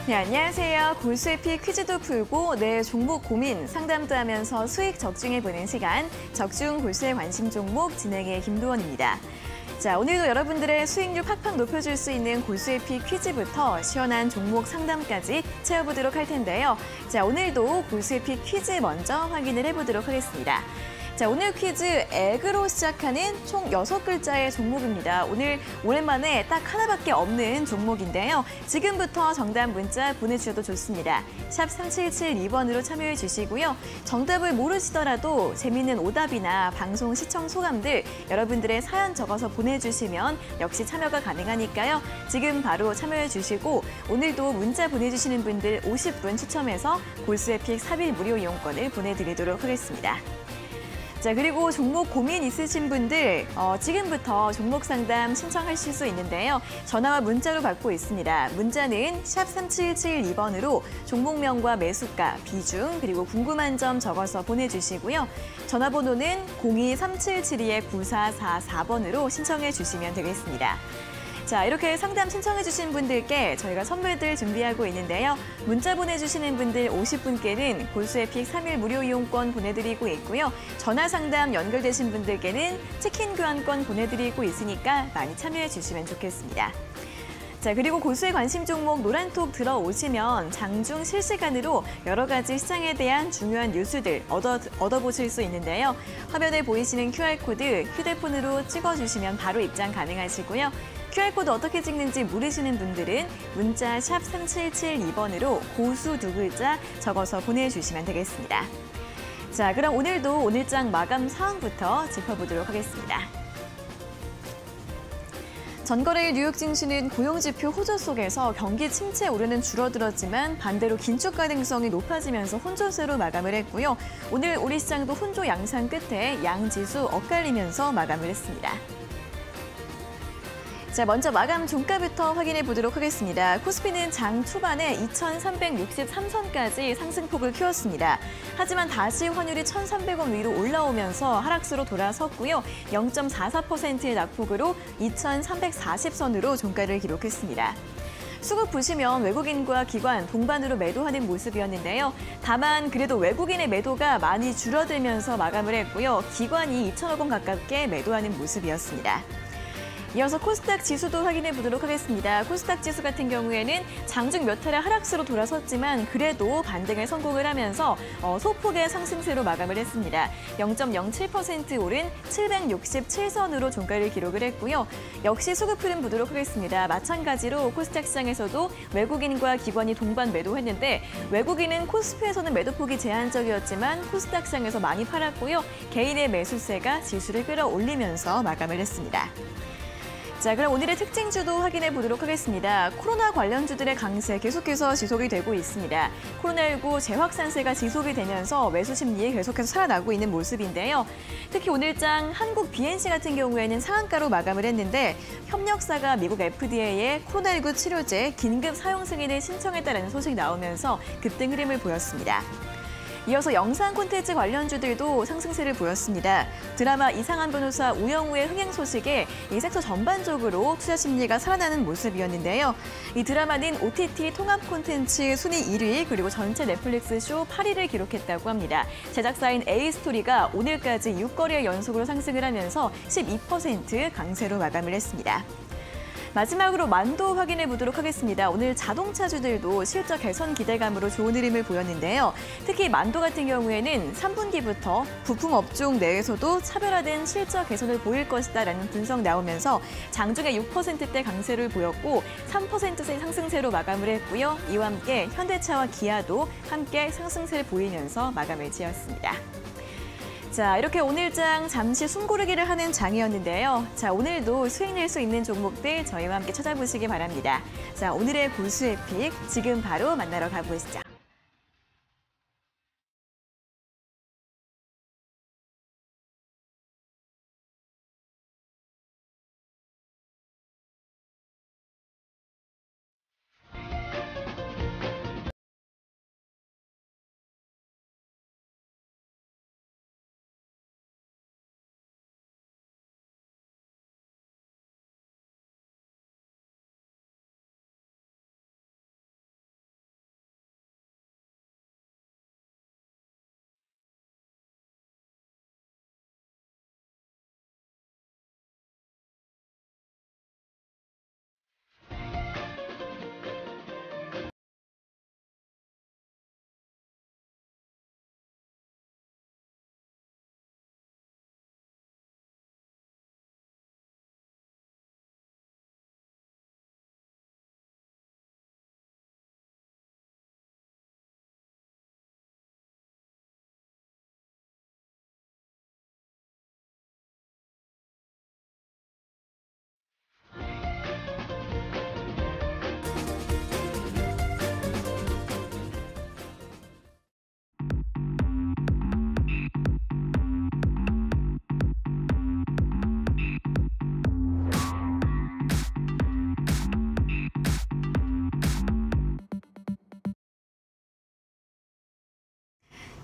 네, 안녕하세요. 골수에피 퀴즈도 풀고 내 종목 고민 상담도 하면서 수익 적중해보는 시간, 적중 골수의 관심 종목 진행의 김도원입니다. 자, 오늘도 여러분들의 수익률 팍팍 높여줄 수 있는 골수에피 퀴즈부터 시원한 종목 상담까지 채워보도록 할 텐데요. 자, 오늘도 골수에피 퀴즈 먼저 확인을 해보도록 하겠습니다. 자, 오늘 퀴즈 액으로 시작하는 총 6글자의 종목입니다. 오늘 오랜만에 딱 하나밖에 없는 종목인데요. 지금부터 정답 문자 보내주셔도 좋습니다. 샵 3772번으로 참여해 주시고요. 정답을 모르시더라도 재미있는 오답이나 방송 시청 소감들 여러분들의 사연 적어서 보내주시면 역시 참여가 가능하니까요. 지금 바로 참여해 주시고 오늘도 문자 보내주시는 분들 50분 추첨해서 골수에픽 3일 무료 이용권을 보내드리도록 하겠습니다. 자, 그리고 종목 고민 있으신 분들 지금부터 종목 상담 신청하실 수 있는데요. 전화와 문자로 받고 있습니다. 문자는 샵 3772번으로 종목명과 매수가, 비중, 그리고 궁금한 점 적어서 보내주시고요. 전화번호는 02-3772-9444번으로 신청해 주시면 되겠습니다. 자, 이렇게 상담 신청해 주신 분들께 저희가 선물들 준비하고 있는데요. 문자 보내주시는 분들 50분께는 골수에픽 3일 무료 이용권 보내드리고 있고요. 전화 상담 연결되신 분들께는 치킨 교환권 보내드리고 있으니까 많이 참여해 주시면 좋겠습니다. 자, 그리고 골수의 관심 종목 노란톡 들어오시면 장중 실시간으로 여러 가지 시장에 대한 중요한 뉴스들 얻어보실 수 있는데요. 화면에 보이시는 QR코드 휴대폰으로 찍어주시면 바로 입장 가능하시고요. QR코드 어떻게 찍는지 모르시는 분들은 문자 샵 3772번으로 고수 2글자 적어서 보내주시면 되겠습니다. 자, 그럼 오늘도 오늘장 마감 상황부터 짚어보도록 하겠습니다. 전거래일 뉴욕 증시는 고용지표 호조 속에서 경기 침체 우려는 줄어들었지만 반대로 긴축 가능성이 높아지면서 혼조세로 마감을 했고요. 오늘 우리 시장도 혼조 양상 끝에 양지수 엇갈리면서 마감을 했습니다. 자, 먼저 마감 종가부터 확인해 보도록 하겠습니다. 코스피는 장 초반에 2,363선까지 상승폭을 키웠습니다. 하지만 다시 환율이 1,300원 위로 올라오면서 하락세로 돌아섰고요. 0.44%의 낙폭으로 2,340선으로 종가를 기록했습니다. 수급 보시면 외국인과 기관 동반으로 매도하는 모습이었는데요. 다만 그래도 외국인의 매도가 많이 줄어들면서 마감을 했고요. 기관이 2천억 원 가깝게 매도하는 모습이었습니다. 이어서 코스닥 지수도 확인해 보도록 하겠습니다. 코스닥 지수 같은 경우에는 장중 몇 차례 하락세로 돌아섰지만 그래도 반등에 성공을 하면서 소폭의 상승세로 마감을 했습니다. 0.07% 오른 767선으로 종가를 기록을 했고요. 역시 수급 흐름 보도록 하겠습니다. 마찬가지로 코스닥 시장에서도 외국인과 기관이 동반 매도했는데 외국인은 코스피에서는 매도폭이 제한적이었지만 코스닥 시장에서 많이 팔았고요. 개인의 매수세가 지수를 끌어올리면서 마감을 했습니다. 자, 그럼 오늘의 특징주도 확인해 보도록 하겠습니다. 코로나 관련주들의 강세 계속해서 지속이 되고 있습니다. 코로나19 재확산세가 지속이 되면서 매수 심리에 계속해서 살아나고 있는 모습인데요. 특히 오늘장 한국 BNC 같은 경우에는 상한가로 마감을 했는데 협력사가 미국 FDA에 코로나19 치료제 긴급 사용 승인을 신청했다는 소식이 나오면서 급등 흐름을 보였습니다. 이어서 영상 콘텐츠 관련주들도 상승세를 보였습니다. 드라마 이상한 변호사 우영우의 흥행 소식에 이 섹터 전반적으로 투자 심리가 살아나는 모습이었는데요. 이 드라마는 OTT 통합 콘텐츠 순위 1위 그리고 전체 넷플릭스 쇼 8위를 기록했다고 합니다. 제작사인 A스토리가 오늘까지 6거래 연속으로 상승을 하면서 12% 강세로 마감을 했습니다. 마지막으로 만도 확인해 보도록 하겠습니다. 오늘 자동차주들도 실적 개선 기대감으로 좋은 흐름을 보였는데요. 특히 만도 같은 경우에는 3분기부터 부품 업종 내에서도 차별화된 실적 개선을 보일 것이다라는 분석 나오면서 장중에 6%대 강세를 보였고 3%의 상승세로 마감을 했고요. 이와 함께 현대차와 기아도 함께 상승세를 보이면서 마감을 지었습니다. 자, 이렇게 오늘장 잠시 숨고르기를 하는 장이었는데요. 자, 오늘도 수익 낼 수 있는 종목들 저희와 함께 찾아보시기 바랍니다. 자, 오늘의 골수의 픽 지금 바로 만나러 가보시죠.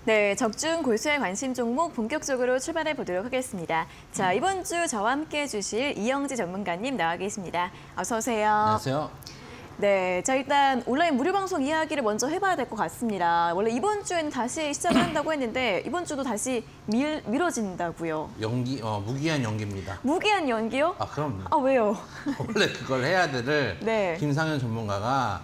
네, 적중 골수의 관심 종목 본격적으로 출발해 보도록 하겠습니다. 자, 이번 주 저와 함께 해주실 이영지 전문가님 나와 계십니다. 어서 오세요. 안녕하세요. 네, 자 일단 온라인 무료 방송 이야기를 먼저 해봐야 될 것 같습니다. 원래 이번 주에는 다시 시작을 한다고 했는데 이번 주도 다시 미뤄진다고요. 무기한 연기입니다. 무기한 연기요? 아, 그럼. 아, 왜요? 원래 그걸 해야 되를 네. 김상현 전문가가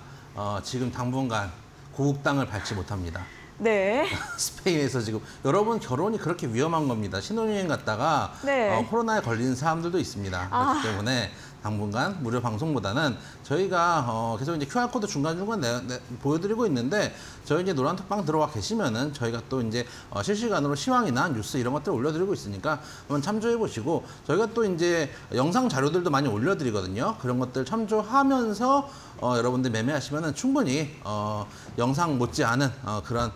지금 당분간 고국당을 밟지 못합니다. 네. 스페인에서 지금 여러분 결혼이 그렇게 위험한 겁니다. 신혼여행 갔다가 네. 코로나에 걸리는 사람들도 있습니다. 그렇기 때문에 당분간 무료 방송보다는 저희가 계속 이제 QR코드 중간중간 보여드리고 있는데 저희 이제 노란톡방 들어와 계시면은 저희가 또 이제 실시간으로 시황이나 뉴스 이런 것들 올려드리고 있으니까 한번 참조해 보시고 저희가 또 이제 영상 자료들도 많이 올려드리거든요. 그런 것들 참조하면서 여러분들 매매하시면은 충분히 영상 못지않은 그런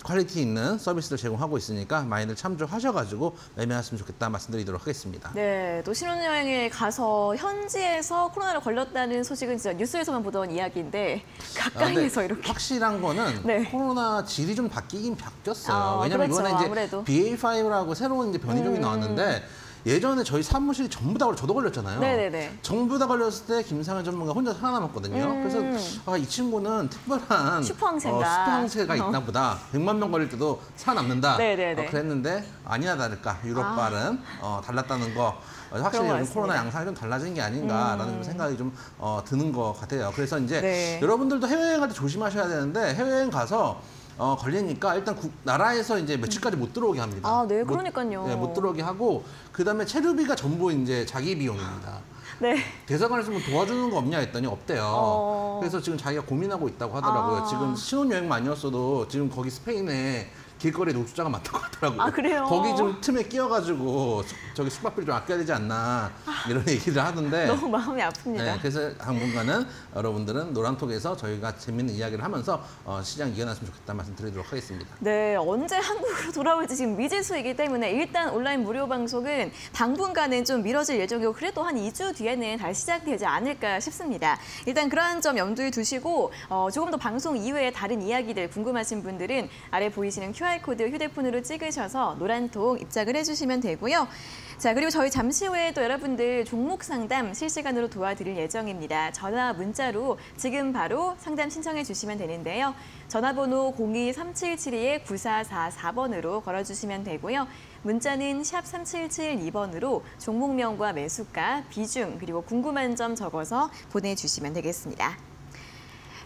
퀄리티 있는 서비스를 제공하고 있으니까 많이들 참조하셔가지고 매매하시면 좋겠다 말씀드리도록 하겠습니다. 네, 또 신혼여행에 가서 현지에서 코로나로 걸렸다는 소식은 진짜 뉴스에서만 보던 이야기인데 가까이에서 이렇게. 확실한 거는 네. 코로나 질이 좀 바뀌긴 바뀌었어요. 왜냐면 그렇죠, 이번에 이제 아무래도. BA5라고 새로운 이제 변이종이 나왔는데 예전에 저희 사무실이 전부 다 저도 걸렸잖아요. 네네네. 전부 다 걸렸을 때 김상현 전문가 혼자 살아남았거든요. 그래서 이 친구는 특별한 슈퍼항세가 있나 보다. 100만 명 걸릴 때도 살아남는다. 네네네. 그랬는데 아니나 다를까 유럽발은 달랐다는 거. 확실히 요즘 코로나 양상이 좀 달라진 게 아닌가라는 생각이 좀 드는 것 같아요. 그래서 이제 네. 여러분들도 해외여행 갈 때 조심하셔야 되는데 해외여행 가서 걸리니까 일단 나라에서 이제 며칠까지 못 들어오게 합니다. 아, 네, 그러니까요. 못 들어오게 하고 그다음에 체류비가 전부 이제 자기 비용입니다. 네. 대사관에서 뭐 도와주는 거 없냐 했더니 없대요. 그래서 지금 자기가 고민하고 있다고 하더라고요. 지금 신혼여행만이었어도 지금 거기 스페인에 길거리에 노숙자가 많다고 하더라고요. 아, 그래요? 거기 좀 틈에 끼어가지고 저기 숙박비를 좀 아껴야 되지 않나 이런 얘기를 하던데. 너무 마음이 아픕니다. 네, 그래서 당분간은 여러분들은 노란톡에서 저희가 재밌는 이야기를 하면서 시장 이어났으면 좋겠다 말씀드리도록 하겠습니다. 네, 언제 한국으로 돌아올지 지금 미지수이기 때문에 일단 온라인 무료 방송은 당분간은 좀 미뤄질 예정이고 그래도 한 2주 뒤에는 다시 시작되지 않을까 싶습니다. 일단 그러한 점 염두에 두시고 조금 더 방송 이외의 다른 이야기들 궁금하신 분들은 아래 보이시는 QR코드 휴대폰으로 찍으셔서 노란톡 입장을 해주시면 되고요. 자, 그리고 저희 잠시 후에 또 여러분들 종목 상담 실시간으로 도와드릴 예정입니다. 전화, 문자로 지금 바로 상담 신청해 주시면 되는데요. 전화번호 02-3772-9444번으로 걸어주시면 되고요. 문자는 샵 3772번으로 종목명과 매수가, 비중, 그리고 궁금한 점 적어서 보내주시면 되겠습니다.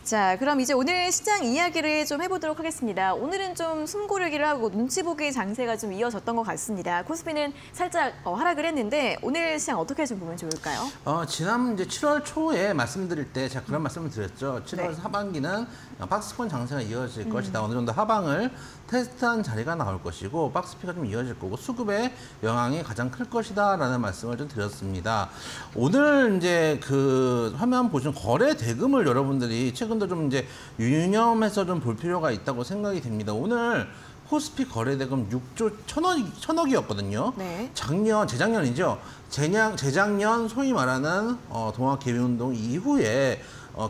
자, 그럼 이제 오늘 시장 이야기를 좀 해보도록 하겠습니다. 오늘은 좀 숨고르기를 하고 눈치 보기 장세가 좀 이어졌던 것 같습니다. 코스피는 살짝 하락을 했는데 오늘 시장 어떻게 좀 보면 좋을까요? 지난 이제 7월 초에 말씀드릴 때 제가 그런 말씀을 드렸죠. 7월 하반기는 박스권 장세가 이어질 것이다. 어느 정도 하방을 테스트한 자리가 나올 것이고 박스피가 좀 이어질 거고 수급의 영향이 가장 클 것이다라는 말씀을 좀 드렸습니다. 오늘 이제 그 화면 보시면 거래 대금을 여러분들이 최근도 좀 이제 유념해서 좀 볼 필요가 있다고 생각이 됩니다. 오늘 코스피 거래대금 6조 1,000억이었거든요. 네. 재작년이죠. 재작년 소위 말하는 동학개미운동 이후에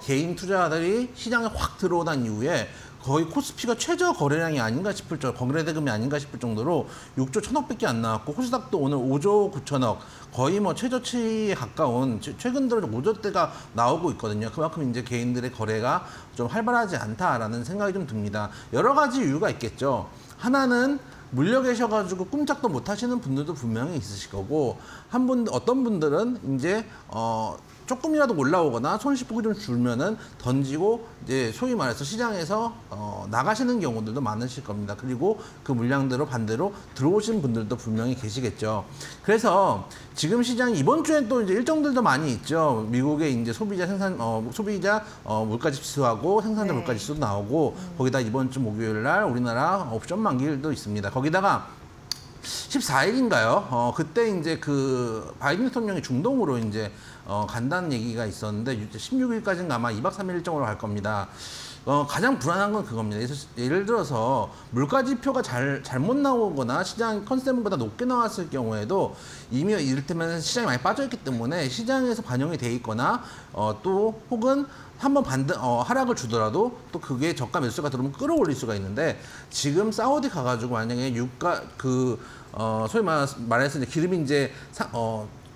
개인 투자자들이 시장에 확 들어오던 이후에 거의 코스피가 최저 거래량이 아닌가 싶을 정도, 거래대금이 아닌가 싶을 정도로 6조 1,000억밖에 안 나왔고 코스닥도 오늘 5조 9천억, 거의 뭐 최저치에 가까운 최근 들어 5조대가 나오고 있거든요. 그만큼 이제 개인들의 거래가 좀 활발하지 않다라는 생각이 좀 듭니다. 여러 가지 이유가 있겠죠. 하나는 물려 계셔가지고 꼼짝도 못 하시는 분들도 분명히 있으실 거고 어떤 분들은 이제 조금이라도 올라오거나 손실폭이 좀 줄면은 던지고 이제 소위 말해서 시장에서 나가시는 경우들도 많으실 겁니다. 그리고 그 물량대로 반대로 들어오신 분들도 분명히 계시겠죠. 그래서 지금 시장이 이번 주엔 또 이제 일정들도 많이 있죠. 미국의 이제 소비자 물가지수하고 생산자 물가지수도 나오고 거기다 이번 주 목요일 날 우리나라 옵션 만기일도 있습니다. 거기다가 14일인가요? 그때 이제 그 바이든 대통령이 중동으로 이제 간다는 얘기가 있었는데 16일까지는 아마 2박 3일 일정으로 갈 겁니다. 가장 불안한 건 그겁니다. 예를 들어서 물가 지표가 잘못 나오거나 시장 컨센서스보다 높게 나왔을 경우에도 이미 이를테면 시장이 많이 빠져있기 때문에 시장에서 반영이 돼 있거나 또 혹은 한번 하락을 주더라도 또 그게 저가 매수가 들어오면 끌어올릴 수가 있는데 지금 사우디 가가지고 만약에 유가 소위 말해서 이제 기름이 이제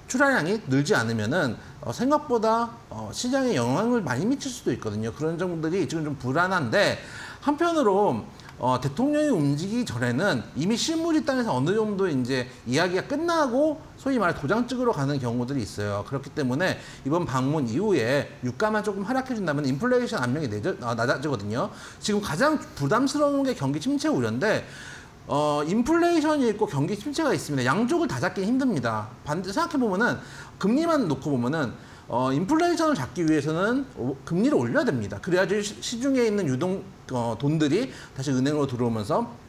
출하량이 늘지 않으면은 생각보다 시장에 영향을 많이 미칠 수도 있거든요. 그런 점들이 지금 좀 불안한데 한편으로 대통령이 움직이기 전에는 이미 실무지 땅에서 어느 정도 이제 이야기가 끝나고 소위 말해 도장 찍으러 가는 경우들이 있어요. 그렇기 때문에 이번 방문 이후에 유가만 조금 하락해준다면 인플레이션 압력이 낮아지거든요. 지금 가장 부담스러운 게 경기 침체 우려인데 인플레이션이 있고 경기 침체가 있습니다. 양쪽을 다 잡기 힘듭니다. 반대 생각해보면은 금리만 놓고 보면은 인플레이션을 잡기 위해서는 금리를 올려야 됩니다. 그래야지 시중에 있는 유동 돈들이 다시 은행으로 들어오면서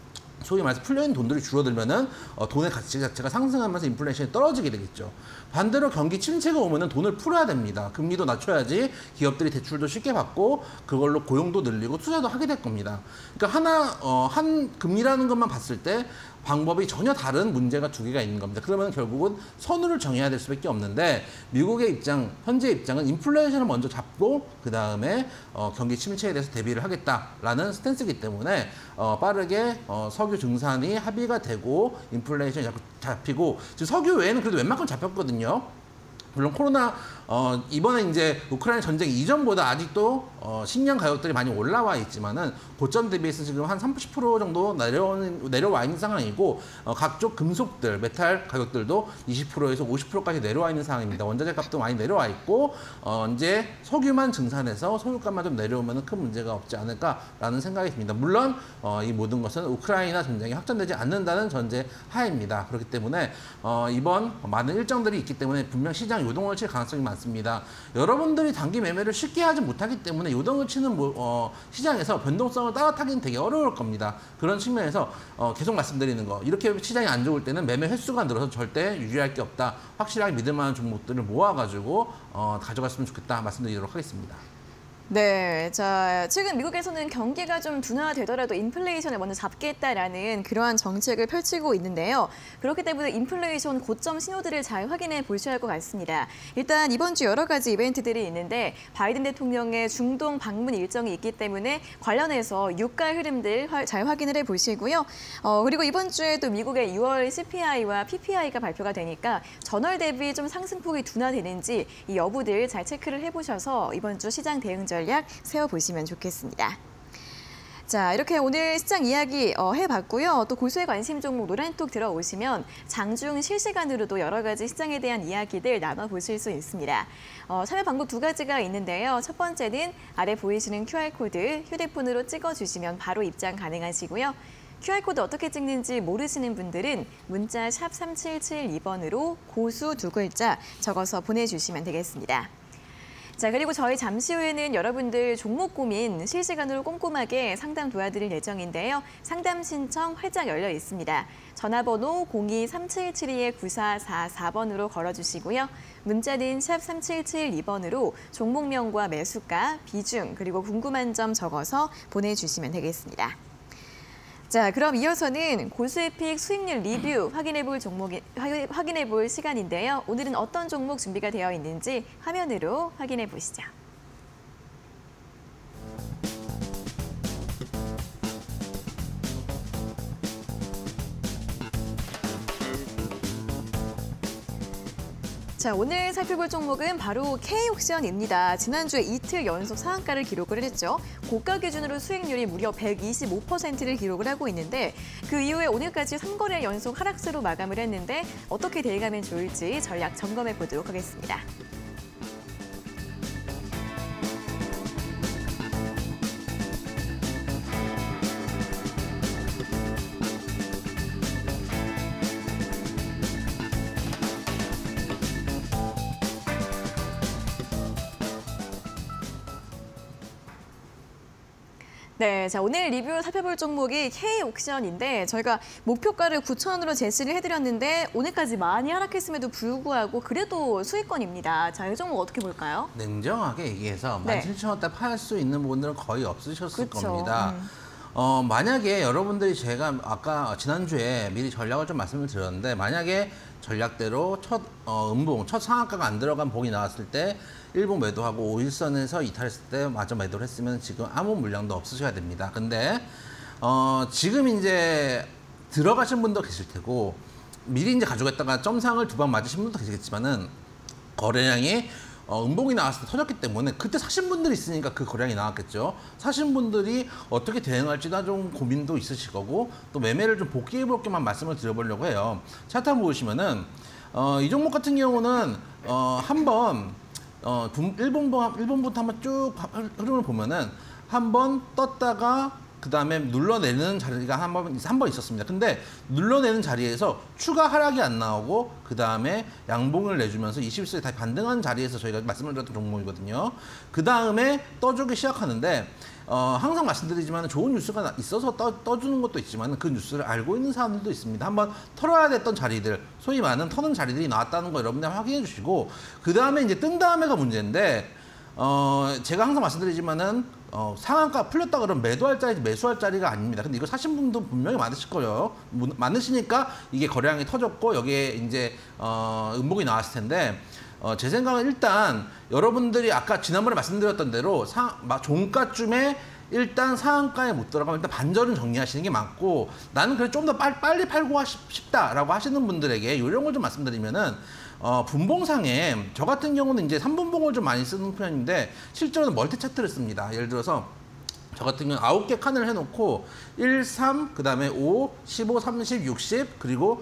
소위 말해서 풀려있는 돈들이 줄어들면은 돈의 가치 자체가 상승하면서 인플레이션이 떨어지게 되겠죠. 반대로 경기 침체가 오면은 돈을 풀어야 됩니다. 금리도 낮춰야지 기업들이 대출도 쉽게 받고 그걸로 고용도 늘리고 투자도 하게 될 겁니다. 그러니까 한 금리라는 것만 봤을 때 방법이 전혀 다른 문제가 두 개가 있는 겁니다. 그러면 결국은 선우를 정해야 될 수밖에 없는데 미국의 현재 입장은 인플레이션을 먼저 잡고 그 다음에 경기 침체에 대해서 대비를 하겠다라는 스탠스이기 때문에 빠르게 석유 증산이 합의가 되고 인플레이션이 잡히고 지금 석유 외에는 그래도 웬만큼 잡혔거든요. 물론 코로나 이번에 이제 우크라이나 전쟁 이전보다 아직도 식량 가격들이 많이 올라와 있지만은 고점 대비해서 지금 한 30% 정도 내려와 있는 상황이고 각종 금속들, 메탈 가격들도 20%에서 50%까지 내려와 있는 상황입니다. 원자재 값도 많이 내려와 있고 이제 석유만 증산해서 소유값만 좀 내려오면 큰 문제가 없지 않을까라는 생각이 듭니다. 물론 이 모든 것은 우크라이나 전쟁이 확전되지 않는다는 전제 하에입니다. 그렇기 때문에 이번 많은 일정들이 있기 때문에 분명 시장 요동을 칠 가능성이 많습니다. 여러분들이 단기 매매를 쉽게 하지 못하기 때문에 요동을 치는 시장에서 변동성을 따라타기는 되게 어려울 겁니다. 그런 측면에서 계속 말씀드리는 거, 이렇게 시장이 안 좋을 때는 매매 횟수가 늘어서 절대 유지할 게 없다. 확실하게 믿을 만한 종목들을 모아가지고 가져갔으면 좋겠다 말씀드리도록 하겠습니다. 네, 자, 최근 미국에서는 경기가 좀 둔화되더라도 인플레이션을 먼저 잡겠다라는 그러한 정책을 펼치고 있는데요. 그렇기 때문에 인플레이션 고점 신호들을 잘 확인해 보셔야 할 것 같습니다. 일단 이번 주 여러 가지 이벤트들이 있는데 바이든 대통령의 중동 방문 일정이 있기 때문에 관련해서 유가 흐름들 잘 확인을 해 보시고요. 그리고 이번 주에 또 미국의 6월 CPI와 PPI가 발표가 되니까 전월 대비 좀 상승폭이 둔화되는지 이 여부들 잘 체크를 해보셔서 이번 주 시장 대응 전략 세워보시면 좋겠습니다. 자, 이렇게 오늘 시장 이야기 해봤고요. 또 고수의 관심 종목 노란톡 들어오시면 장중 실시간으로도 여러 가지 시장에 대한 이야기들 나눠보실 수 있습니다. 참여 방법 두 가지가 있는데요. 첫 번째는 아래 보이시는 QR코드 휴대폰으로 찍어주시면 바로 입장 가능하시고요. QR코드 어떻게 찍는지 모르시는 분들은 문자 샵 3772번으로 고수 두 글자 적어서 보내주시면 되겠습니다. 자, 그리고 저희 잠시 후에는 여러분들 종목 고민 실시간으로 꼼꼼하게 상담 도와드릴 예정인데요. 상담 신청 활짝 열려 있습니다. 전화번호 02-3772-9444번으로 걸어주시고요. 문자는 샵 3772번으로 종목명과 매수가, 비중, 그리고 궁금한 점 적어서 보내주시면 되겠습니다. 자, 그럼 이어서는 고수의 픽 수익률 리뷰 확인해 볼 시간인데요. 오늘은 어떤 종목 준비가 되어 있는지 화면으로 확인해 보시죠. 자, 오늘 살펴볼 종목은 바로 K옥션입니다. 지난주에 이틀 연속 상한가를 기록을 했죠. 고가 기준으로 수익률이 무려 125%를 기록을 하고 있는데 그 이후에 오늘까지 3거래 연속 하락세로 마감을 했는데 어떻게 대응하면 좋을지 전략 점검해 보도록 하겠습니다. 네, 자 오늘 리뷰 살펴볼 종목이 K옥션인데 저희가 목표가를 9,000원으로 제시를 해드렸는데 오늘까지 많이 하락했음에도 불구하고 그래도 수익권입니다. 자, 이 종목 어떻게 볼까요? 냉정하게 얘기해서 네. 17,000원대 팔 수 있는 분들은 거의 없으셨을 그쵸. 겁니다. 만약에 여러분들이 제가 아까 지난주에 미리 전략을 좀 말씀을 드렸는데 만약에 전략대로 첫 음봉, 첫 상한가가 안 들어간 봉이 나왔을 때 1봉 매도하고 5일선에서 이탈했을 때 마저 매도를 했으면 지금 아무 물량도 없으셔야 됩니다. 근데 지금 이제 들어가신 분도 계실 테고 미리 이제 가져갔다가 점상을 2번 맞으신 분도 계시겠지만은 거래량이 음봉이 나왔을 때 터졌기 때문에 그때 사신 분들이 있으니까 그 거래량이 나왔겠죠. 사신 분들이 어떻게 대응할지나 좀 고민도 있으실 거고 또 매매를 좀 복귀해 볼 게만 말씀을 드려보려고 해요. 차트 한번 보시면은 이 종목 같은 경우는 한번 일본부터 한번 쭉 흐름을 보면은 한번 떴다가 그 다음에 눌러내는 자리가 한 번 있었습니다. 근데 눌러내는 자리에서 추가 하락이 안 나오고 그 다음에 양봉을 내주면서 21세기 다시 반등한 자리에서 저희가 말씀을 드렸던 종목이거든요. 그 다음에 떠주기 시작하는데 항상 말씀드리지만 좋은 뉴스가 있어서 떠주는 것도 있지만 그 뉴스를 알고 있는 사람들도 있습니다. 한번 털어야 됐던 자리들, 소위 말하는 터는 자리들이 나왔다는 거 여러분들 확인해 주시고 그 다음에 이제 뜬 다음에가 문제인데 제가 항상 말씀드리지만은 상한가 풀렸다 그러면 매도할 자리지 매수할 자리가 아닙니다. 근데 이거 사신 분도 분명히 많으실 거예요. 많으시니까 이게 거래량이 터졌고 여기에 이제 음봉이 나왔을 텐데 제 생각은 일단 여러분들이 아까 지난번에 말씀드렸던 대로 종가쯤에 일단 상한가에 못 들어가면 일단 반절은 정리하시는 게 맞고 나는 그래 좀 더 빨리 팔고 싶다라고 하시는 분들에게 이런 걸 좀 말씀드리면은 분봉상에 저 같은 경우는 이제 3분봉을 좀 많이 쓰는 편인데 실제로는 멀티 차트를 씁니다. 예를 들어서 저 같은 경우는 9개 칸을 해놓고 1, 3, 그 다음에 5, 15, 30, 60 그리고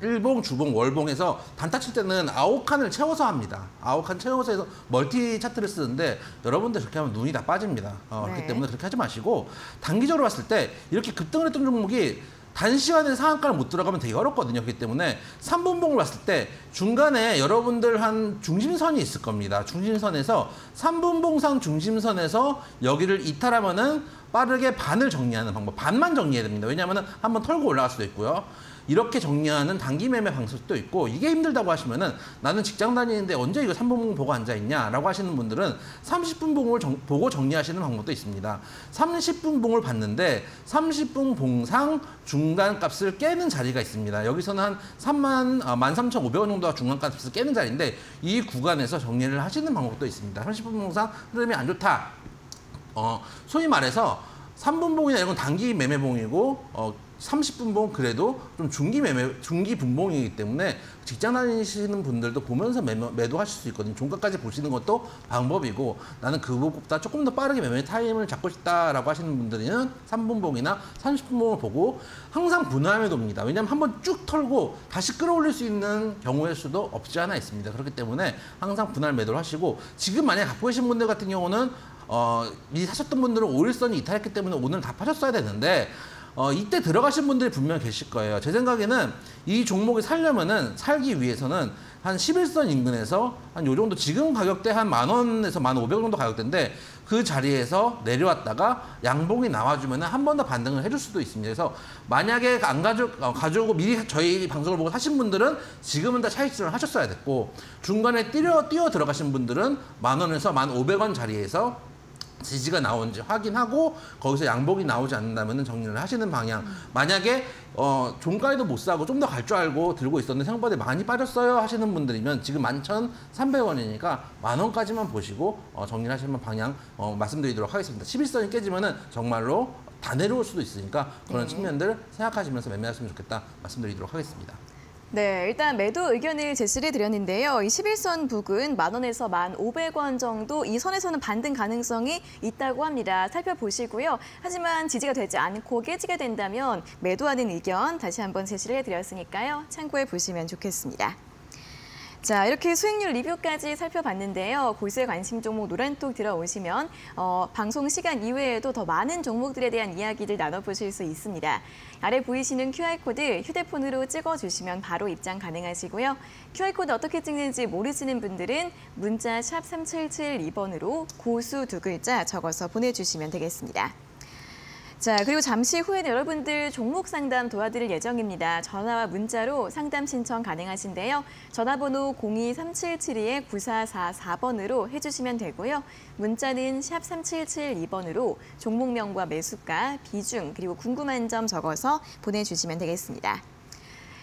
일봉, 주봉, 월봉에서 단타 칠 때는 9칸을 채워서 합니다. 9칸 채워서 해서 멀티 차트를 쓰는데 여러분들 그렇게 하면 눈이 다 빠집니다. 그렇기 때문에 그렇게 하지 마시고 단기적으로 봤을 때 이렇게 급등을 했던 종목이 단시간에 상한가를 못 들어가면 되게 어렵거든요. 그렇기 때문에 3분봉을 봤을 때 중간에 여러분들 한 중심선이 있을 겁니다. 중심선에서 3분봉상 중심선에서 여기를 이탈하면은 빠르게 반을 정리하는 방법, 반만 정리해야 됩니다. 왜냐하면 한번 털고 올라갈 수도 있고요. 이렇게 정리하는 단기 매매 방식도 있고 이게 힘들다고 하시면은 나는 직장 다니는데 언제 이거 3분봉 보고 앉아있냐라고 하시는 분들은 30분 봉을 보고 정리하시는 방법도 있습니다. 30분 봉을 봤는데 30분 봉상 중간값을 깨는 자리가 있습니다. 여기서는 한 13,500원 정도가 중간값을 깨는 자리인데 이 구간에서 정리를 하시는 방법도 있습니다. 30분 봉상 흐름이 안 좋다. 소위 말해서 3분봉이나 이건 단기 매매봉이고 30분봉 그래도 좀 중기 분봉이기 때문에 직장 다니시는 분들도 보면서 매도하실 수 있거든요. 종가까지 보시는 것도 방법이고 나는 그것보다 조금 더 빠르게 매매 타임을 잡고 싶다라고 하시는 분들은 3분봉이나 30분봉을 보고 항상 분할 매도입니다. 왜냐하면 한번 쭉 털고 다시 끌어올릴 수 있는 경우의 수도 없지 않아 있습니다. 그렇기 때문에 항상 분할 매도를 하시고 지금 만약에 갖고 계신 분들 같은 경우는 미리 사셨던 분들은 5일선이 이탈했기 때문에 오늘 다 파셨어야 되는데 이때 들어가신 분들이 분명 계실 거예요. 제 생각에는 이 종목이 살기 위해서는 한 11선 인근에서 한 요 정도 지금 가격대 한 10,000원에서 1,500원 정도 가격대인데 그 자리에서 내려왔다가 양봉이 나와주면 한 번 더 반등을 해줄 수도 있습니다. 그래서 만약에 안 가져오고 미리 저희 방송을 보고 사신 분들은 지금은 다 차익실을 하셨어야 됐고 중간에 뛰어 들어가신 분들은 10,000원에서 1,500원 자리에서 지지가 나오는지 확인하고 거기서 양봉이 나오지 않는다면 정리를 하시는 방향. 만약에 종가에도 못 사고 좀 더 갈 줄 알고 들고 있었는데 생각보다 많이 빠졌어요 하시는 분들이면 지금 11,300원이니까 10,000원까지만 보시고 정리를 하시는 방향 말씀드리도록 하겠습니다. 11선이 깨지면은 정말로 다 내려올 수도 있으니까 그런 측면들 생각하시면서 매매하시면 좋겠다 말씀드리도록 하겠습니다. 네, 일단 매도 의견을 제시를 드렸는데요. 이 11선 부근 10,000원에서 1,500원 정도 이 선에서는 반등 가능성이 있다고 합니다. 살펴보시고요. 하지만 지지가 되지 않고 깨지게 된다면 매도하는 의견 다시 한번 제시를 해드렸으니까요. 참고해 보시면 좋겠습니다. 자, 이렇게 수익률 리뷰까지 살펴봤는데요. 골수에 관심 종목 노란톡 들어오시면 방송 시간 이외에도 더 많은 종목들에 대한 이야기를 나눠보실 수 있습니다. 아래 보이시는 QR코드 휴대폰으로 찍어주시면 바로 입장 가능하시고요. QR코드 어떻게 찍는지 모르시는 분들은 문자 샵 3772번으로 고수 2글자 적어서 보내주시면 되겠습니다. 자, 그리고 잠시 후에는 여러분들 종목 상담 도와드릴 예정입니다. 전화와 문자로 상담 신청 가능하신데요. 전화번호 02-3772-9444번으로 해주시면 되고요. 문자는 샵 3772번으로 종목명과 매수가, 비중, 그리고 궁금한 점 적어서 보내주시면 되겠습니다.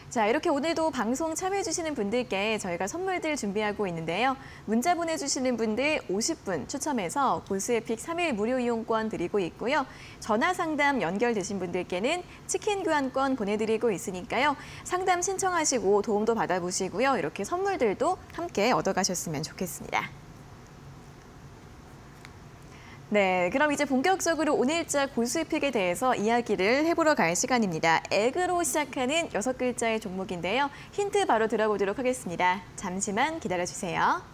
자, 이렇게 오늘도 방송 참여해주시는 분들께 저희가 선물들 준비하고 있는데요. 문자 보내주시는 분들 50분 추첨해서 골스에픽 3일 무료 이용권 드리고 있고요. 전화 상담 연결되신 분들께는 치킨 교환권 보내드리고 있으니까요. 상담 신청하시고 도움도 받아보시고요. 이렇게 선물들도 함께 얻어가셨으면 좋겠습니다. 네, 그럼 이제 본격적으로 오늘자 고수익픽에 대해서 이야기를 해보러 갈 시간입니다. 액으로 시작하는 6글자의 종목인데요. 힌트 바로 들어보도록 하겠습니다. 잠시만 기다려주세요.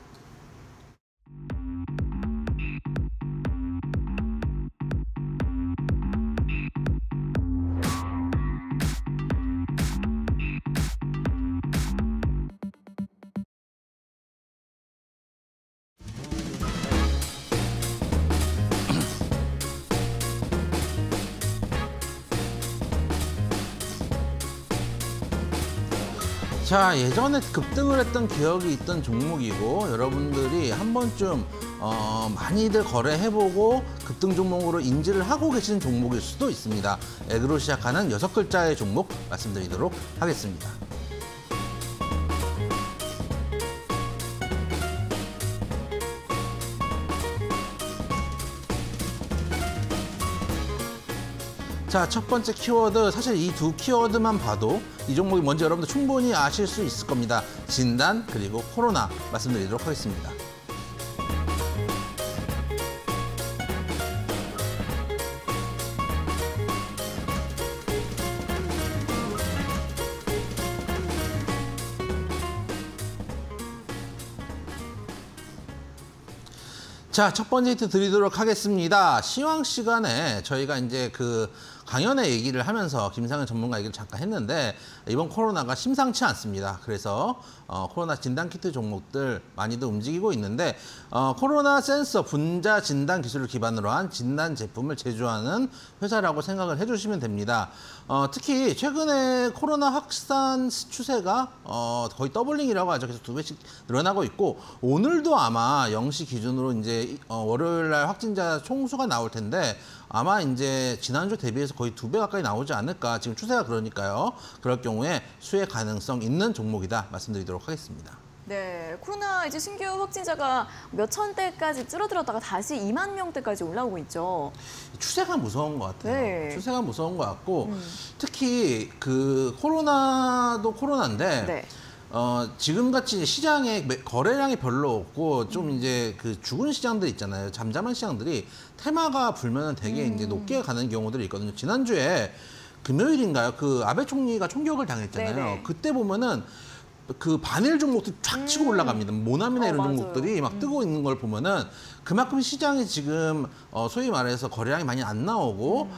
자, 예전에 급등을 했던 기억이 있던 종목이고 여러분들이 한 번쯤 많이들 거래해보고 급등 종목으로 인지를 하고 계신 종목일 수도 있습니다. 액으로 시작하는 6글자의 종목 말씀드리도록 하겠습니다. 자, 첫 번째 키워드, 사실 이 두 키워드만 봐도 이 종목이 뭔지 여러분들 충분히 아실 수 있을 겁니다. 진단 그리고 코로나 말씀드리도록 하겠습니다. 자, 첫 번째 힌트 드리도록 하겠습니다. 시황 시간에 저희가 이제 그 강연회 얘기를 하면서 김상현 전문가 얘기를 잠깐 했는데 이번 코로나가 심상치 않습니다. 그래서 코로나 진단키트 종목들 많이들 움직이고 있는데 코로나 센서 분자 진단 기술을 기반으로 한 진단 제품을 제조하는 회사라고 생각을 해주시면 됩니다. 특히 최근에 코로나 확산 추세가 거의 더블링이라고 하죠. 그래서 2배씩 늘어나고 있고 오늘도 아마 0시 기준으로 이제 월요일 날 확진자 총수가 나올 텐데 아마 이제 지난주 대비해서 거의 2배 가까이 나오지 않을까. 지금 추세가 그러니까요. 그럴 경우에 수혜 가능성 있는 종목이다 말씀드리도록 하겠습니다. 네, 코로나 이제 신규 확진자가 몇 천대까지 줄어들었다가 다시 2만 명대까지 올라오고 있죠. 추세가 무서운 것 같아요. 네. 추세가 무서운 것 같고 특히 그 코로나도 코로나인데 네. 지금같이 시장에 거래량이 별로 없고 좀 이제 그 죽은 시장들 있잖아요. 잠잠한 시장들이 테마가 불면은 되게 이제 높게 가는 경우들이 있거든요. 지난주에 금요일인가요? 그 아베 총리가 총격을 당했잖아요. 네네. 그때 보면은 그 반일 종목들이 쫙 치고 올라갑니다. 모나미나 이런 맞아요. 종목들이 막 뜨고 있는 걸 보면은 그만큼 시장이 지금 소위 말해서 거래량이 많이 안 나오고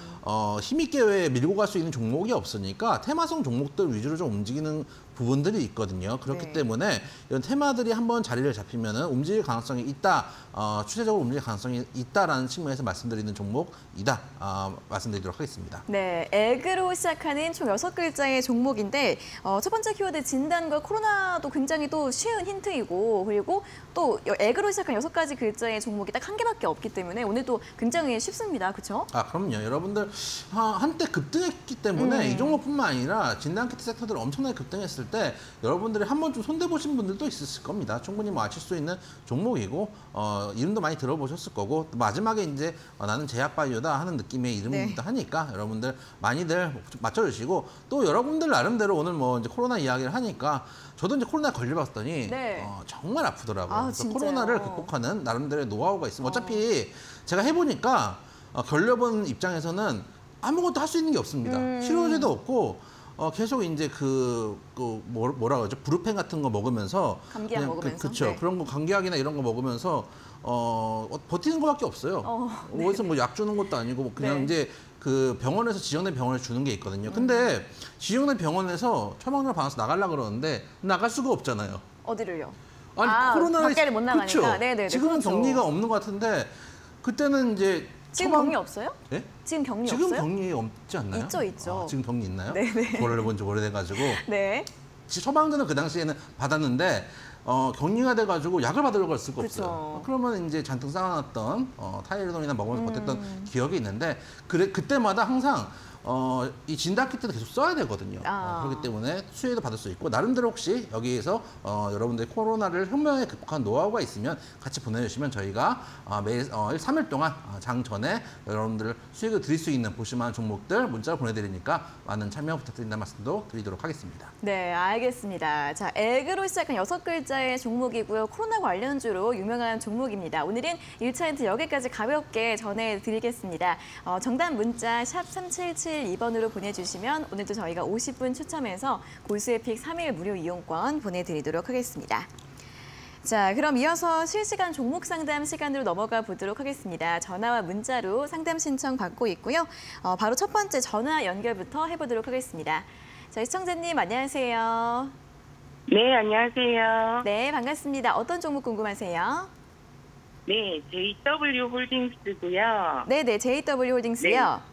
힘있게 밀고 갈 수 있는 종목이 없으니까 테마성 종목들 위주로 좀 움직이는 부분들이 있거든요. 그렇기 네. 때문에 이런 테마들이 한번 자리를 잡히면은 움직일 가능성이 있다. 추세적으로 움직일 가능성이 있다라는 측면에서 말씀드리는 종목이다. 말씀드리도록 하겠습니다. 네, 액으로 시작하는 총 6글자의 종목인데 첫 번째 키워드 진단과 코로나도 굉장히 또 쉬운 힌트이고 그리고 또 액으로 시작한 6가지 글자의 종목이 딱 한 개밖에 없기 때문에 오늘도 굉장히 쉽습니다. 그렇죠? 그럼요. 여러분들 한때 급등했기 때문에 이 종목뿐만 아니라 진단키트 섹터들 엄청나게 급등했을 때 여러분들이 한 번쯤 손대보신 분들도 있으실 겁니다. 충분히 뭐 아실 수 있는 종목이고 이름도 많이 들어보셨을 거고 마지막에 이제 나는 제약바이오다 하는 느낌의 이름이기도 하니까 여러분들 많이들 맞춰주시고 또 여러분들 나름대로 오늘 뭐 이제 코로나 이야기를 하니까 저도 이제 코로나 걸려봤더니 네. 정말 아프더라고요. 그래서 진짜요? 코로나를 극복하는 나름대로의 노하우가 있습니다. 어차피 제가 해보니까 걸려본 입장에서는 아무것도 할 수 있는 게 없습니다. 치료제도 없고 계속 이제 뭐라 그러죠? 브루펜 같은 거 먹으면서 감기약 먹으면서? 그렇죠. 네. 그런 거 감기약이나 이런 거 먹으면서 버티는 거밖에 없어요. 네. 어디서 뭐 약 주는 것도 아니고 뭐 그냥 네. 이제 그 병원에서 지정된 병원에 주는 게 있거든요. 근데 지정된 병원에서 처방전을 받아서 나가려고 그러는데 나갈 수가 없잖아요. 어디를요? 아니 코로나 밖에를 못 나가니까. 그렇죠. 네네네. 지금은 그렇죠. 격리가 없는 것 같은데 그때는 이제 지금 격리 없어요? 네? 지금 격리 지금 없어요? 격리 없지 않나요? 있죠, 있죠. 지금 격리 있나요? 네네. 그거를 본 지 오래돼가지고. 네. 처방전은 그 당시에는 받았는데 격리가 돼가지고 약을 받으러 갈 수가 그쵸. 없어요. 그러면 이제 잔뜩 쌓아놨던 타이레놀이나 먹으면서 버텼던 기억이 있는데 그때마다 항상 이 진단 키트도 계속 써야 되거든요. 그렇기 때문에 수혜도 받을 수 있고 나름대로 혹시 여기에서 여러분들이 코로나를 현명하게 극복한 노하우가 있으면 같이 보내주시면 저희가 매일 3일 동안 장 전에 여러분들 수익을 드릴 수 있는 보실만한 종목들 문자로 보내드리니까 많은 참여 부탁드린다는 말씀도 드리도록 하겠습니다. 네, 알겠습니다. 자, 액으로 시작한 6글자의 종목이고요. 코로나 관련주로 유명한 종목입니다. 오늘은 1차 힌트 여기까지 가볍게 전해드리겠습니다. 정답 문자 샵 3772번으로 보내주시면 오늘도 저희가 50분 추첨해서 골수의 픽 3일 무료 이용권 보내드리도록 하겠습니다. 자, 그럼 이어서 실시간 종목 상담 시간으로 넘어가 보도록 하겠습니다. 전화와 문자로 상담 신청 받고 있고요. 바로 첫 번째 전화 연결부터 해보도록 하겠습니다. 자, 시청자님 안녕하세요. 네, 안녕하세요. 네, 반갑습니다. 어떤 종목 궁금하세요? 네, JW 홀딩스고요. 네네, JW 홀딩스요.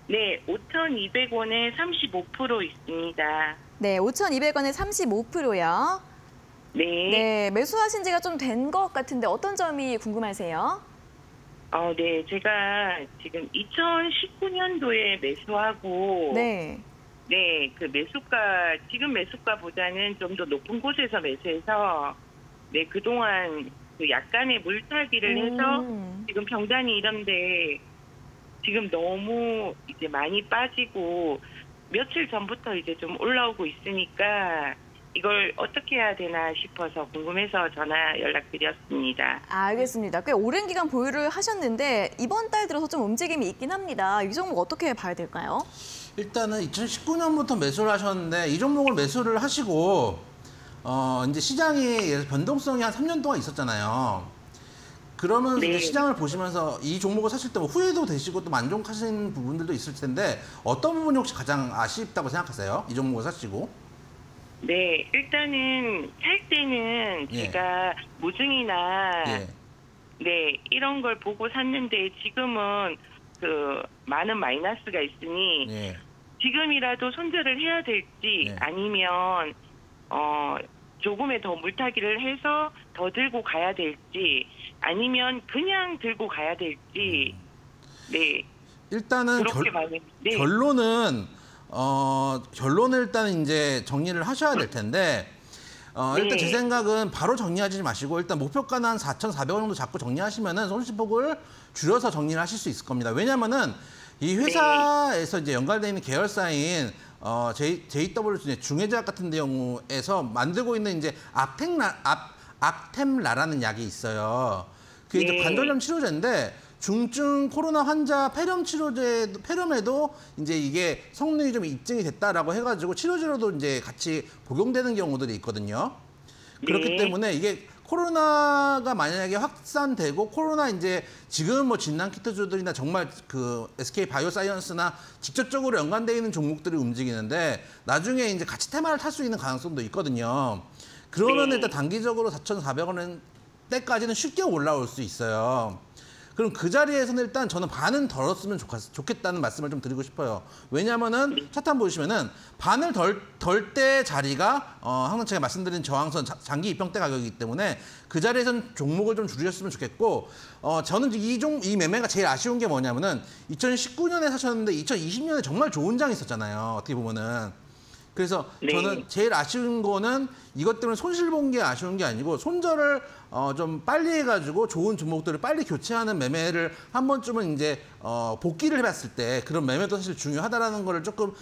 네, 5,200원에 35% 있습니다. 네, 5,200원에 35%요. 네. 네, 매수하신 지가 좀 된 것 같은데 어떤 점이 궁금하세요? 네, 제가 지금 2019년도에 매수하고 네. 네, 그 매수가 지금 매수가보다는 좀 더 높은 곳에서 매수해서 네, 그동안 그 약간의 물타기를 해서 지금 평단이 이런데 지금 너무 이제 많이 빠지고 며칠 전부터 이제 좀 올라오고 있으니까 이걸 어떻게 해야 되나 싶어서 궁금해서 전화 연락드렸습니다. 알겠습니다. 꽤 오랜 기간 보유를 하셨는데 이번 달 들어서 좀 움직임이 있긴 합니다. 이 종목 어떻게 봐야 될까요? 일단은 2019년부터 매수를 하셨는데 이 종목을 매수를 하시고 이제 시장이 변동성이 한 3년 동안 있었잖아요. 그러면서 네. 이제 시장을 보시면서 이 종목을 사실 때 뭐 후회도 되시고 또 만족하시는 부분들도 있을 텐데 어떤 부분이 혹시 가장 아쉽다고 생각하세요? 이 종목을 사시고? 네, 일단은 살 때는 예. 제가 무증이나 예. 네, 이런 걸 보고 샀는데 지금은 그 많은 마이너스가 있으니 예. 지금이라도 손절을 해야 될지 네. 아니면 조금의 더 물타기를 해서 더 들고 가야 될지 아니면 그냥 들고 가야 될지 네, 일단은 그렇게 네. 결론을 일단 이제 정리를 하셔야 될 텐데 일단 제 네. 생각은 바로 정리하지 마시고 일단 목표가는 한 4,400원 정도 잡고 정리하시면은 손실폭을 줄여서 정리를 하실 수 있을 겁니다. 왜냐면은 이 회사에서 이제 연관되어 있는 계열사인 JW 중해제약 같은 경우에서 만들고 있는 이제 악템라라는 약이 있어요. 그게 이제 네. 관절염 치료제인데 중증 코로나 환자 폐렴에도 이제 이게 성능이 좀 입증이 됐다라고 해가지고 치료제로도 이제 같이 복용되는 경우들이 있거든요. 그렇기 네. 때문에 이게 코로나가 만약에 확산되고 코로나 이제 지금 뭐 진단 키트주들이나 정말 그 SK 바이오사이언스나 직접적으로 연관되어 있는 종목들이 움직이는데 나중에 이제 같이 테마를 탈 수 있는 가능성도 있거든요. 그러면 네. 일단 단기적으로 4,400원 때까지는 쉽게 올라올 수 있어요. 그럼 그 자리에서는 일단 저는 반은 덜었으면 좋겠다는 말씀을 좀 드리고 싶어요. 왜냐하면은 차트 한번 보시면은 반을 덜 때 자리가 항상 제가 말씀드린 저항선 장기 입형대 가격이기 때문에 그 자리에서는 종목을 좀 줄이셨으면 좋겠고 저는 이 매매가 제일 아쉬운 게 뭐냐면은 2019년에 사셨는데 2020년에 정말 좋은 장이 있었잖아요. 어떻게 보면은. 그래서 네. 저는 제일 아쉬운 거는 이것 때문에 손실 본 게 아쉬운 게 아니고 손절을 좀 빨리 해가지고 좋은 종목들을 빨리 교체하는 매매를 한 번쯤은 이제 복귀를 해봤을 때 그런 매매도 사실 중요하다라는 거를 조금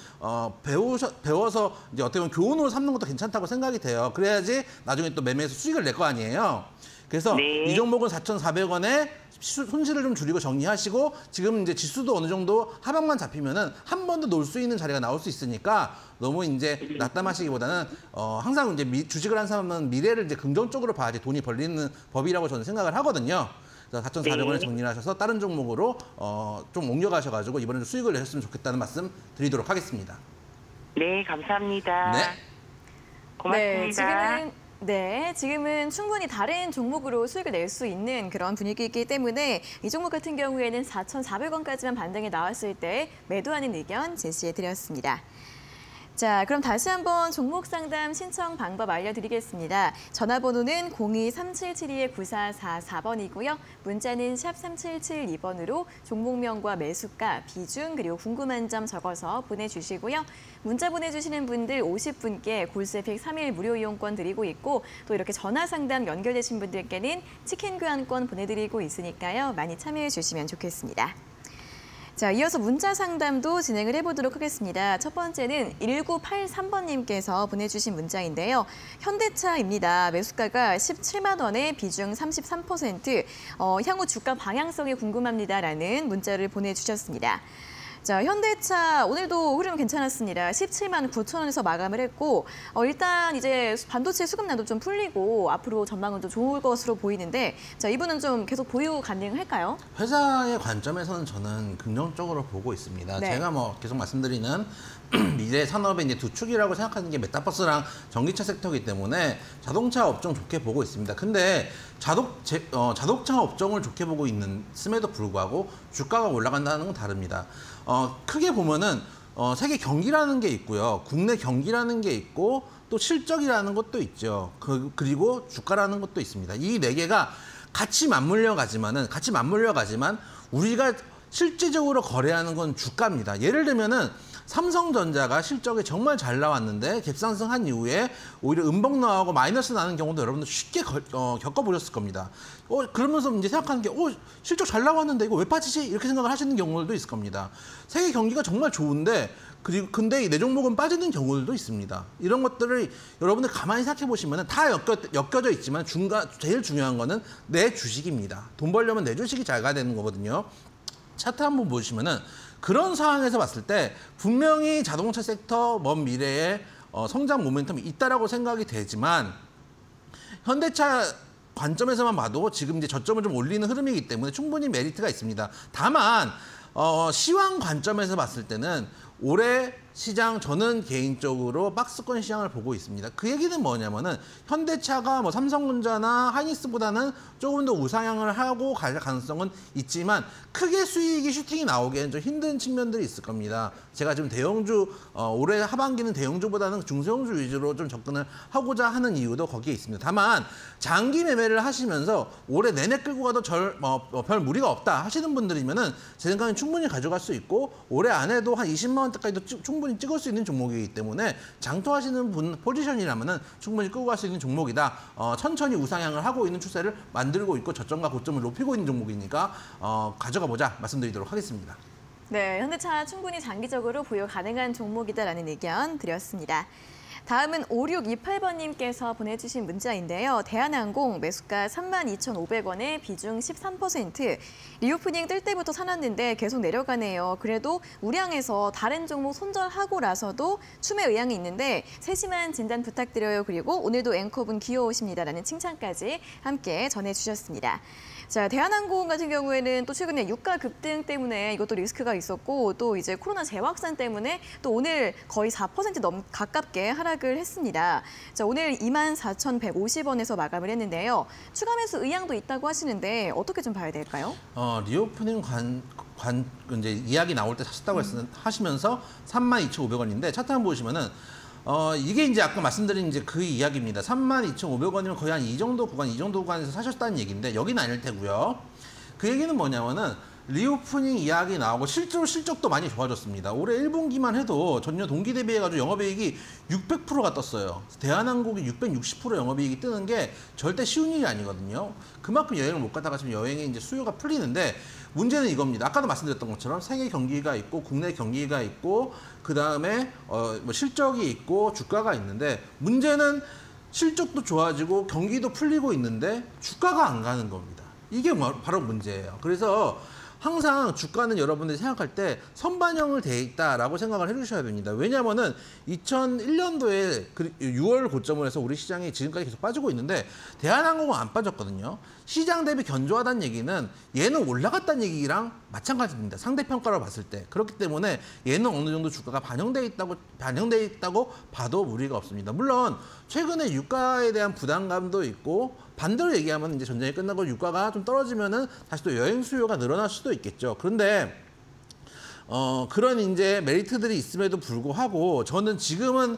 배워서 이제 어떻게 보면 교훈으로 삼는 것도 괜찮다고 생각이 돼요. 그래야지 나중에 또 매매에서 수익을 낼 거 아니에요. 그래서 네. 이 종목은 4,400원에 손실을 좀 줄이고 정리하시고 지금 이제 지수도 어느 정도 하방만 잡히면은 한 번 더 놀 수 있는 자리가 나올 수 있으니까 너무 이제 낙담하시기보다는 항상 이제 주식을 한 사람은 미래를 이제 긍정적으로 봐야지 돈이 벌리는 법이라고 저는 생각을 하거든요. 그래서 4,400원에 네. 정리를 하셔서 다른 종목으로 좀 옮겨가셔가지고 이번에 수익을 내셨으면 좋겠다는 말씀 드리도록 하겠습니다. 네, 감사합니다. 네. 고맙습니다. 네, 지금은 네, 지금은 충분히 다른 종목으로 수익을 낼 수 있는 그런 분위기이기 때문에 이 종목 같은 경우에는 4,400원까지만 반등이 나왔을 때 매도하는 의견 제시해드렸습니다. 자, 그럼 다시 한번 종목 상담 신청 방법 알려드리겠습니다. 전화번호는 02-3772-9444번이고요. 문자는 샵 3772번으로 종목명과 매수가, 비중, 그리고 궁금한 점 적어서 보내주시고요. 문자 보내주시는 분들 50분께 골세픽 3일 무료 이용권 드리고 있고 또 이렇게 전화 상담 연결되신 분들께는 치킨 교환권 보내드리고 있으니까요. 많이 참여해 주시면 좋겠습니다. 자, 이어서 문자 상담도 진행을 해보도록 하겠습니다. 첫 번째는 1983번님께서 보내주신 문자인데요. 현대차입니다. 매수가가 17만 원에 비중 33%, 향후 주가 방향성이 궁금합니다라는 문자를 보내주셨습니다. 자, 현대차 오늘도 흐름 괜찮았습니다. 17만 9천 원에서 마감을 했고 일단 이제 반도체 수급난도 좀 풀리고 앞으로 전망은 좀 좋을 것으로 보이는데 자, 이분은 좀 계속 보유 가능할까요? 회사의 관점에서는 저는 긍정적으로 보고 있습니다. 네. 제가 뭐 계속 말씀드리는 미래 산업의 이제 두 축이라고 생각하는 게 메타버스랑 전기차 섹터이기 때문에 자동차 업종 좋게 보고 있습니다. 근데 자동차 업종을 좋게 보고 있음에도 불구하고 주가가 올라간다는 건 다릅니다. 크게 보면은 세계 경기라는 게 있고요. 국내 경기라는 게 있고 또 실적이라는 것도 있죠. 그리고 주가라는 것도 있습니다. 이 네 개가 같이 맞물려 가지만 우리가 실질적으로 거래하는 건 주가입니다. 예를 들면은 삼성전자가 실적이 정말 잘 나왔는데 갭상승한 이후에 오히려 음봉 나오고 마이너스 나는 경우도 여러분들 쉽게 겪어보셨을 겁니다. 그러면서 이제 생각하는 게 실적 잘 나왔는데 이거 왜 빠지지? 이렇게 생각을 하시는 경우들도 있을 겁니다. 세계 경기가 정말 좋은데 근데 내 종목은 빠지는 경우들도 있습니다. 이런 것들을 여러분들 가만히 생각해 보시면 다 엮여져 있지만 제일 중요한 거는 내 주식입니다. 돈 벌려면 내 주식이 잘 가야 되는 거거든요. 차트 한번 보시면은 그런 상황에서 봤을 때 분명히 자동차 섹터 먼 미래에 성장 모멘텀이 있다라고 생각이 되지만 현대차 관점에서만 봐도 지금 이제 저점을 좀 올리는 흐름이기 때문에 충분히 메리트가 있습니다. 다만 시황 관점에서 봤을 때는 올해 시장 저는 개인적으로 박스권 시장을 보고 있습니다. 그 얘기는 뭐냐면은 현대차가 뭐 삼성전자나 하이닉스보다는 조금 더 우상향을 하고 갈 가능성은 있지만 크게 수익이 슈팅이 나오기에는 좀 힘든 측면들이 있을 겁니다. 제가 지금 대형주 올해 하반기는 대형주보다는 중소형주 위주로 좀 접근을 하고자 하는 이유도 거기에 있습니다. 다만 장기 매매를 하시면서 올해 내내 끌고 가도 별 무리가 없다 하시는 분들이면은 제 생각엔 충분히 가져갈 수 있고 올해 안에도 한 20만 원대까지도 충분히 찍을 수 있는 종목이기 때문에 장투하시는 분 포지션이라면은 충분히 끌고 갈 수 있는 종목이다. 천천히 우상향을 하고 있는 추세를 만들고 있고 저점과 고점을 높이고 있는 종목이니까 가져가 보자 말씀드리도록 하겠습니다. 네, 현대차 충분히 장기적으로 보유 가능한 종목이다라는 의견 드렸습니다. 다음은 5628번님께서 보내주신 문자인데요. 대한항공 매수가 32,500원에 비중 13%. 리오프닝 뜰 때부터 사놨는데 계속 내려가네요. 그래도 우량해서 다른 종목 손절하고 나서도 추매 의향이 있는데 세심한 진단 부탁드려요. 그리고 오늘도 앵커분 귀여우십니다라는 칭찬까지 함께 전해주셨습니다. 자, 대한항공 같은 경우에는 또 최근에 유가 급등 때문에 이것도 리스크가 있었고 또 이제 코로나 재확산 때문에 또 오늘 거의 4% 가깝게 하락을 했습니다. 자, 오늘 24,150원에서 마감을 했는데요. 추가 매수 의향도 있다고 하시는데 어떻게 좀 봐야 될까요? 리오프닝 이제 이야기 나올 때 사셨다고 하시면서 32,500원인데 차트 한번 보시면은 이게 이제 아까 말씀드린 이제 그 이야기입니다. 32,500원이면 거의 한 이 정도 구간에서 사셨다는 얘기인데 여기는 아닐 테고요. 그 얘기는 뭐냐면은 리오프닝 이야기 나오고 실제로 실적도 많이 좋아졌습니다. 올해 1분기만 해도 전년 동기 대비해가지고 영업이익이 600%가 떴어요. 대한항공이 660% 영업이익이 뜨는 게 절대 쉬운 일이 아니거든요. 그만큼 여행을 못 갔다가 지금 여행에 이제 수요가 풀리는데 문제는 이겁니다. 아까도 말씀드렸던 것처럼 세계 경기가 있고 국내 경기가 있고 그 다음에 뭐 실적이 있고 주가가 있는데 문제는 실적도 좋아지고 경기도 풀리고 있는데 주가가 안 가는 겁니다. 이게 바로 문제예요. 그래서 항상 주가는 여러분들이 생각할 때 선반영을 돼 있다라고 생각을 해주셔야 됩니다. 왜냐하면은 2001년도에 6월 고점을 해서 우리 시장이 지금까지 계속 빠지고 있는데 대한항공은 안 빠졌거든요. 시장 대비 견조하다는 얘기는 얘는 올라갔다는 얘기랑 마찬가지입니다. 상대평가로 봤을 때. 그렇기 때문에 얘는 어느 정도 주가가 반영돼 있다고 봐도 무리가 없습니다. 물론 최근에 유가에 대한 부담감도 있고 반대로 얘기하면 이제 전쟁이 끝나고 유가가 좀 떨어지면은 다시 또 여행 수요가 늘어날 수도 있겠죠. 그런데 그런 이제 메리트들이 있음에도 불구하고 저는 지금은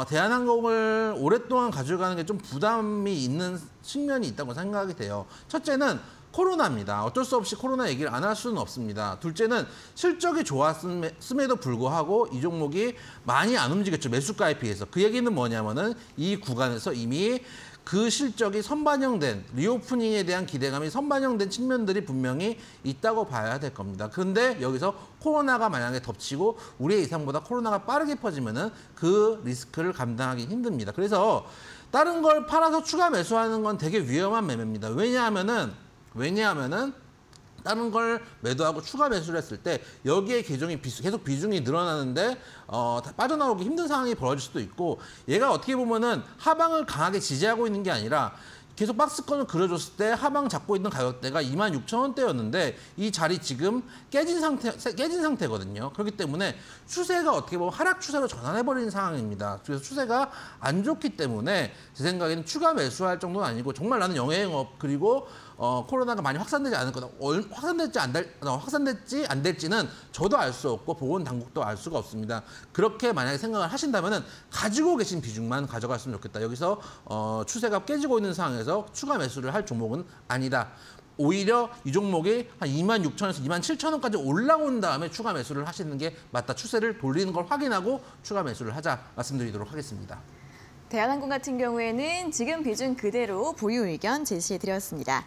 대한항공을 오랫동안 가져가는 게 좀 부담이 있는 측면이 있다고 생각이 돼요. 첫째는 코로나입니다. 어쩔 수 없이 코로나 얘기를 안 할 수는 없습니다. 둘째는 실적이 좋았음에도 불구하고 이 종목이 많이 안 움직였죠. 매수가에 비해서. 그 얘기는 뭐냐면은 이 구간에서 이미 그 실적이 선반영된, 리오프닝에 대한 기대감이 선반영된 측면들이 분명히 있다고 봐야 될 겁니다. 그런데 여기서 코로나가 만약에 덮치고 우리의 예상보다 코로나가 빠르게 퍼지면은 그 리스크를 감당하기 힘듭니다. 그래서 다른 걸 팔아서 추가 매수하는 건 되게 위험한 매매입니다. 왜냐하면은 다른 걸 매도하고 추가 매수를 했을 때 여기에 계속 비중이 늘어나는데 빠져나오기 힘든 상황이 벌어질 수도 있고 얘가 어떻게 보면은 하방을 강하게 지지하고 있는 게 아니라 계속 박스권을 그려줬을 때 하방 잡고 있는 가격대가 26,000원대였는데 이 자리 지금 깨진 상태거든요. 그렇기 때문에 추세가 어떻게 보면 하락 추세로 전환해버리는 상황입니다. 그래서 추세가 안 좋기 때문에 제 생각에는 추가 매수할 정도는 아니고 정말 나는 영해영업 그리고 코로나가 많이 확산되지 않을 거다. 확산될지 안 될지는 저도 알 수 없고 보건당국도 알 수가 없습니다. 그렇게 만약에 생각을 하신다면은 가지고 계신 비중만 가져갔으면 좋겠다. 여기서 추세가 깨지고 있는 상황에서 추가 매수를 할 종목은 아니다. 오히려 이 종목이 한 26,000원에서 27,000원까지 올라온 다음에 추가 매수를 하시는 게 맞다. 추세를 돌리는 걸 확인하고 추가 매수를 하자 말씀드리도록 하겠습니다. 대한항공 같은 경우에는 지금 비중 그대로 보유 의견 제시해드렸습니다.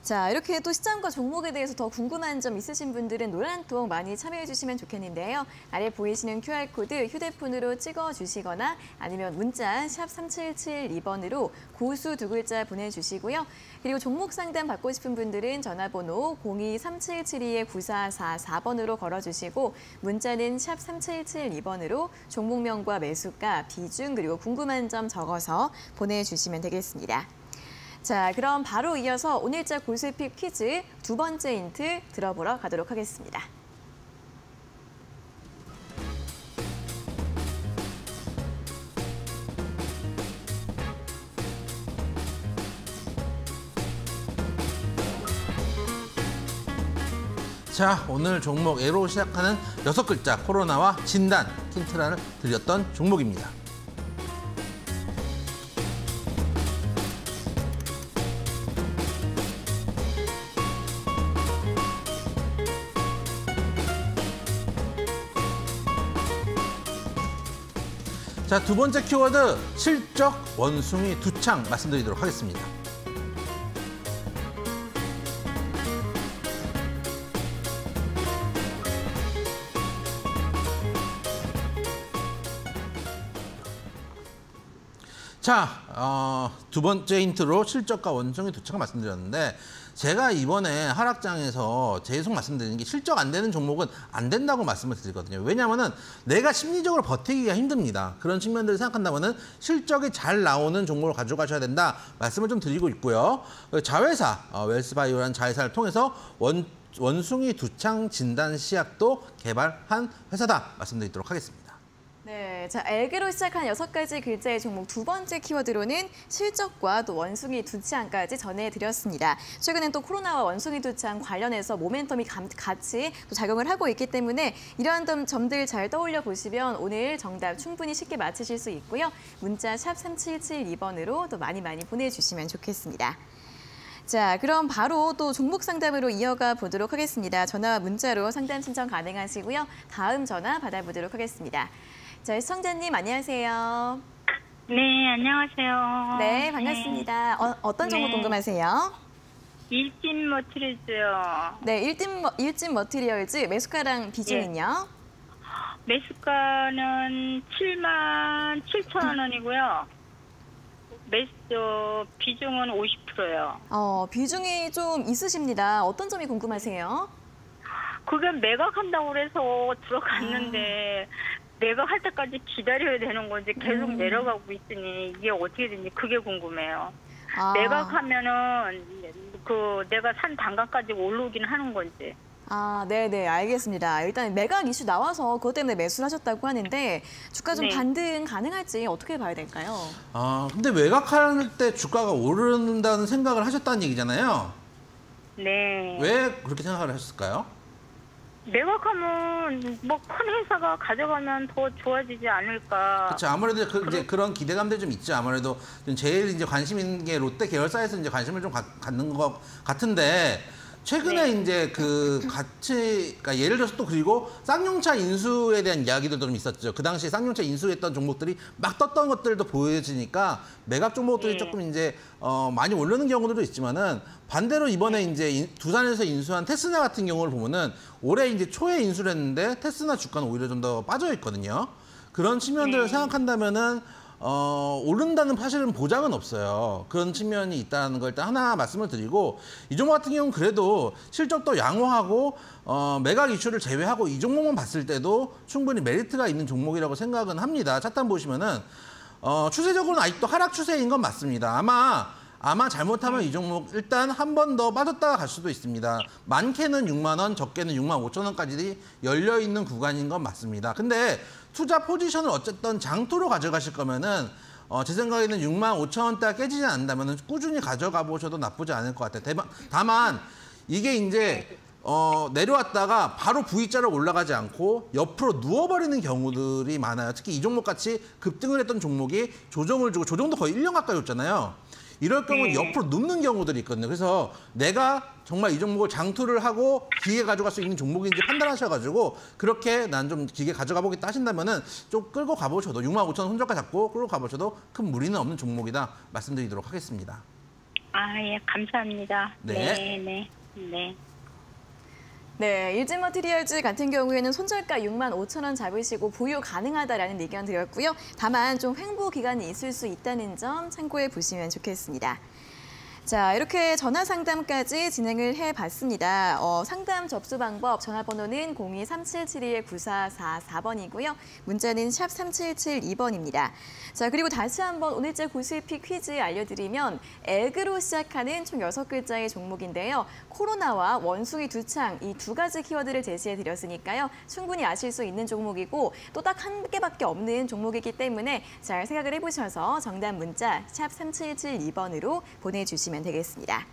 자, 이렇게 또 시장과 종목에 대해서 더 궁금한 점 있으신 분들은 노란통 많이 참여해 주시면 좋겠는데요. 아래 보이시는 QR코드 휴대폰으로 찍어주시거나 아니면 문자 샵 3772번으로 고수 2글자 보내주시고요. 그리고 종목 상담 받고 싶은 분들은 전화번호 02-3772-9444번으로 걸어주시고 문자는 샵 3772번으로 종목명과 매수가, 비중 그리고 궁금한 점 적어서 보내주시면 되겠습니다. 자, 그럼 바로 이어서 오늘자 골수픽 퀴즈 두 번째 힌트 들어보러 가도록 하겠습니다. 자, 오늘 종목 A로 시작하는 6글자 코로나와 진단 힌트를 드렸던 종목입니다. 자, 두 번째 키워드 실적 원숭이 두창 말씀드리도록 하겠습니다. 자, 두 번째 힌트로 실적과 원숭이 두창 말씀드렸는데 제가 이번에 하락장에서 계속 말씀드리는 게 실적 안 되는 종목은 안 된다고 말씀을 드리거든요. 왜냐하면은 내가 심리적으로 버티기가 힘듭니다. 그런 측면들을 생각한다면은 실적이 잘 나오는 종목을 가져가셔야 된다 말씀을 좀 드리고 있고요. 자회사, 웰스바이오라는 자회사를 통해서 원숭이 두창 진단 시약도 개발한 회사다 말씀드리도록 하겠습니다. 네, 자, L개로 시작한 6가지 글자의 종목 두 번째 키워드로는 실적과 또 원숭이 두창까지 전해드렸습니다. 최근엔 또 코로나와 원숭이 두창 관련해서 모멘텀이 같이 또 작용을 하고 있기 때문에 이러한 점들 잘 떠올려 보시면 오늘 정답 충분히 쉽게 맞히실 수 있고요. 문자 샵 3772번으로 또 많이 보내주시면 좋겠습니다. 자, 그럼 바로 또 종목 상담으로 이어가 보도록 하겠습니다. 전화와 문자로 상담 신청 가능하시고요. 다음 전화 받아보도록 하겠습니다. 자, 시청자님 안녕하세요. 네, 안녕하세요. 네, 반갑습니다. 어떤 종목 궁금하세요? 일진 머티리즈요. 네, 일진 머티리얼즈 매수가랑 비중은요? 매수가는 77,000원이고요. 비중은 50%요. 비중이 좀 있으십니다. 어떤 점이 궁금하세요? 그게 매각한다고 그래서 들어갔는데 매각할 때까지 기다려야 되는 건지 계속 내려가고 있으니 이게 어떻게 되는지 그게 궁금해요. 매각하면은 내가 산 단가까지 오르긴 하는 건지. 네네, 알겠습니다. 일단 매각 이슈 나와서 그것 때문에 매수를 하셨다고 하는데 주가 좀 반등 가능할지 어떻게 봐야 될까요? 근데 매각할 때 주가가 오른다는 생각을 하셨다는 얘기잖아요. 네. 왜 그렇게 생각을 하셨을까요? 매각하면 뭐 큰 회사가 가져가면 더 좋아지지 않을까. 그렇죠. 아무래도 이제 그런 기대감들이 좀 있죠. 아무래도 좀 제일 이제 관심 있는 게 롯데 계열사에서 이제 관심을 좀 갖는 것 같은데 최근에 이제 그 그러니까 예를 들어서 또 그리고 쌍용차 인수에 대한 이야기들도 좀 있었죠. 그 당시에 쌍용차 인수했던 종목들이 막 떴던 것들도 보여지니까 매각 종목들이 조금 이제 많이 오르는 경우들도 있지만은 반대로 이번에 이제 두산에서 인수한 테스나 같은 경우를 보면은 올해 이제 초에 인수를 했는데 테스나 주가는 오히려 좀 더 빠져 있거든요. 그런 측면들을 생각한다면은 오른다는 사실은 보장은 없어요. 그런 측면이 있다는 걸 일단 하나 말씀을 드리고 이 종목 같은 경우는 그래도 실적도 양호하고 매각 이슈를 제외하고 이 종목만 봤을 때도 충분히 메리트가 있는 종목이라고 생각은 합니다. 차트 보시면은 추세적으로는 아직도 하락 추세인 건 맞습니다. 아마 잘못하면 이 종목 일단 한 번 더 빠졌다가 갈 수도 있습니다. 많게는 6만 원, 적게는 6만 5천 원까지 열려있는 구간인 건 맞습니다. 근데 투자 포지션을 어쨌든 장투로 가져가실 거면은 제 생각에는 6만 5천 원대가 깨지지 않는다면 꾸준히 가져가 보셔도 나쁘지 않을 것 같아요. 다만 이게 이제 내려왔다가 바로 V자로 올라가지 않고 옆으로 누워버리는 경우들이 많아요. 특히 이 종목같이 급등을 했던 종목이 조정을 주고 조정도 거의 1년 가까이 줬잖아요. 이럴 경우는 옆으로 눕는 경우들이 있거든요. 그래서 내가 정말 이 종목을 장투를 하고 길게 가져갈 수 있는 종목인지 판단하셔가지고 그렇게 난 좀 길게 가져가 보겠다 하신다면은 좀 끌고 가보셔도 6만 5천 원 손절가 잡고 끌고 가보셔도 큰 무리는 없는 종목이다 말씀드리도록 하겠습니다. 예, 감사합니다. 네. 네, 일진머티리얼즈 같은 경우에는 손절가 6만 5천 원 잡으시고 보유 가능하다라는 의견 드렸고요. 다만 좀 횡보 기간이 있을 수 있다는 점 참고해 보시면 좋겠습니다. 자, 이렇게 전화 상담까지 진행을 해봤습니다. 상담 접수 방법 전화번호는 02-3772-9444번이고요. 문자는 샵 3772번입니다. 자, 그리고 다시 한번 오늘자 고수익 퀴즈 알려드리면 액으로 시작하는 총 6글자의 종목인데요. 코로나와 원숭이 두창 이 두 가지 키워드를 제시해드렸으니까요. 충분히 아실 수 있는 종목이고 또 딱 한 개밖에 없는 종목이기 때문에 잘 생각을 해보셔서 정답 문자 샵 3772번으로 보내주시면 되겠습니다.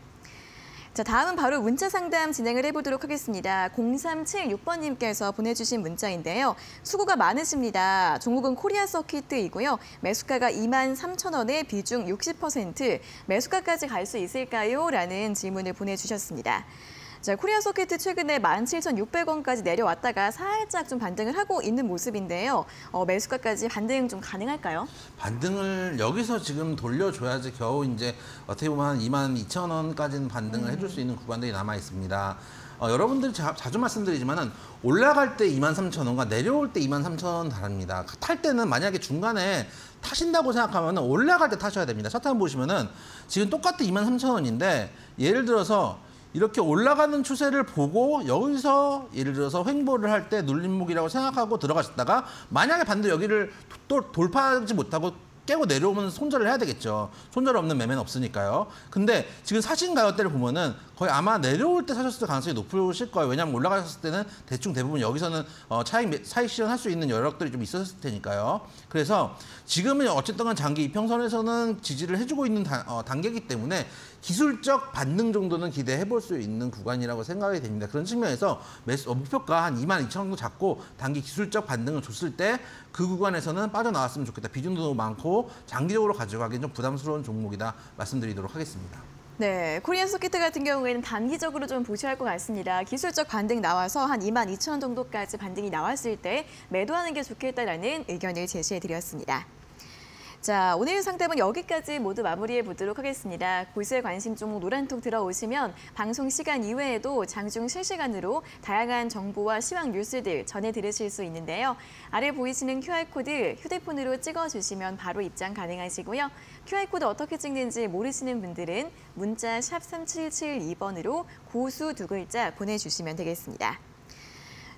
자, 다음은 바로 문자 상담 진행을 해보도록 하겠습니다. 0376번님께서 보내주신 문자인데요. 수고가 많으십니다. 종목은 코리아 서키트이고요. 매수가가 23,000원에 비중 60%, 매수가까지 갈 수 있을까요? 라는 질문을 보내주셨습니다. 자, 코리아 서키트 최근에 17,600원까지 내려왔다가 살짝 좀 반등을 하고 있는 모습인데요. 매수가까지 반등 좀 가능할까요? 반등을 여기서 지금 돌려줘야지 겨우 이제 어떻게 보면 한 22,000원까지는 반등을 해줄 수 있는 구간들이 남아 있습니다. 여러분들이 자주 말씀드리지만은 올라갈 때 23,000원과 내려올 때 23,000원 다릅니다. 탈 때는 만약에 중간에 타신다고 생각하면 올라갈 때 타셔야 됩니다. 차트 한번 보시면은 지금 똑같은 23,000원인데 예를 들어서 이렇게 올라가는 추세를 보고 여기서 예를 들어서 횡보를 할 때 눌림목이라고 생각하고 들어가셨다가 만약에 반대로 여기를 또 돌파하지 못하고 깨고 내려오면 손절을 해야 되겠죠. 손절 없는 매매는 없으니까요. 근데 지금 사신 가격대를 보면은 거의 아마 내려올 때 사셨을 가능성이 높으실 거예요. 왜냐하면 올라가셨을 때는 대충 대부분 여기서는 차익 실현할 수 있는 여력들이 좀 있었을 테니까요. 그래서 지금은 어쨌든 장기 이평선에서는 지지를 해주고 있는 단계이기 때문에 기술적 반등 정도는 기대해 볼 수 있는 구간이라고 생각이 됩니다. 그런 측면에서 목표가 한 22,000원 정도 잡고 단기 기술적 반등을 줬을 때 그 구간에서는 빠져나왔으면 좋겠다. 비중도 많고 장기적으로 가져가기엔 좀 부담스러운 종목이다 말씀드리도록 하겠습니다. 네, 코리아 서키트 같은 경우에는 단기적으로 좀 보셔야 할 것 같습니다. 기술적 반등 나와서 한 22,000원 정도까지 반등이 나왔을 때 매도하는 게 좋겠다라는 의견을 제시해드렸습니다. 자, 오늘 상담은 여기까지 모두 마무리해 보도록 하겠습니다. 고수의 관심 종목 노란톡 들어오시면 방송 시간 이외에도 장중 실시간으로 다양한 정보와 시황 뉴스들 전해 들으실 수 있는데요. 아래 보이시는 QR코드 휴대폰으로 찍어주시면 바로 입장 가능하시고요. QR코드 어떻게 찍는지 모르시는 분들은 문자 샵 3772번으로 고수 두 글자 보내주시면 되겠습니다.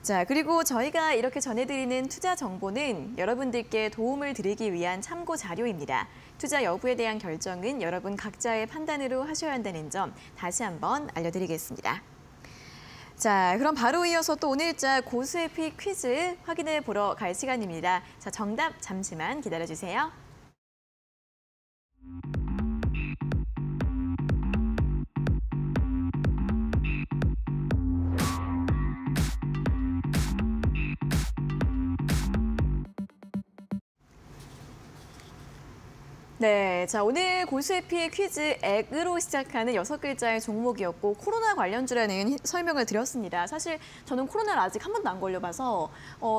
자, 그리고 저희가 이렇게 전해드리는 투자 정보는 여러분들께 도움을 드리기 위한 참고 자료입니다. 투자 여부에 대한 결정은 여러분 각자의 판단으로 하셔야 한다는 점 다시 한번 알려드리겠습니다. 자, 그럼 바로 이어서 또 오늘자 고수의 픽 퀴즈 확인해 보러 갈 시간입니다. 자, 정답 잠시만 기다려주세요. 네, 자 오늘 고수의 픽 퀴즈 액으로 시작하는 6글자의 종목이었고 코로나 관련주라는 설명을 드렸습니다. 사실 저는 코로나를 아직 한 번도 안 걸려봐서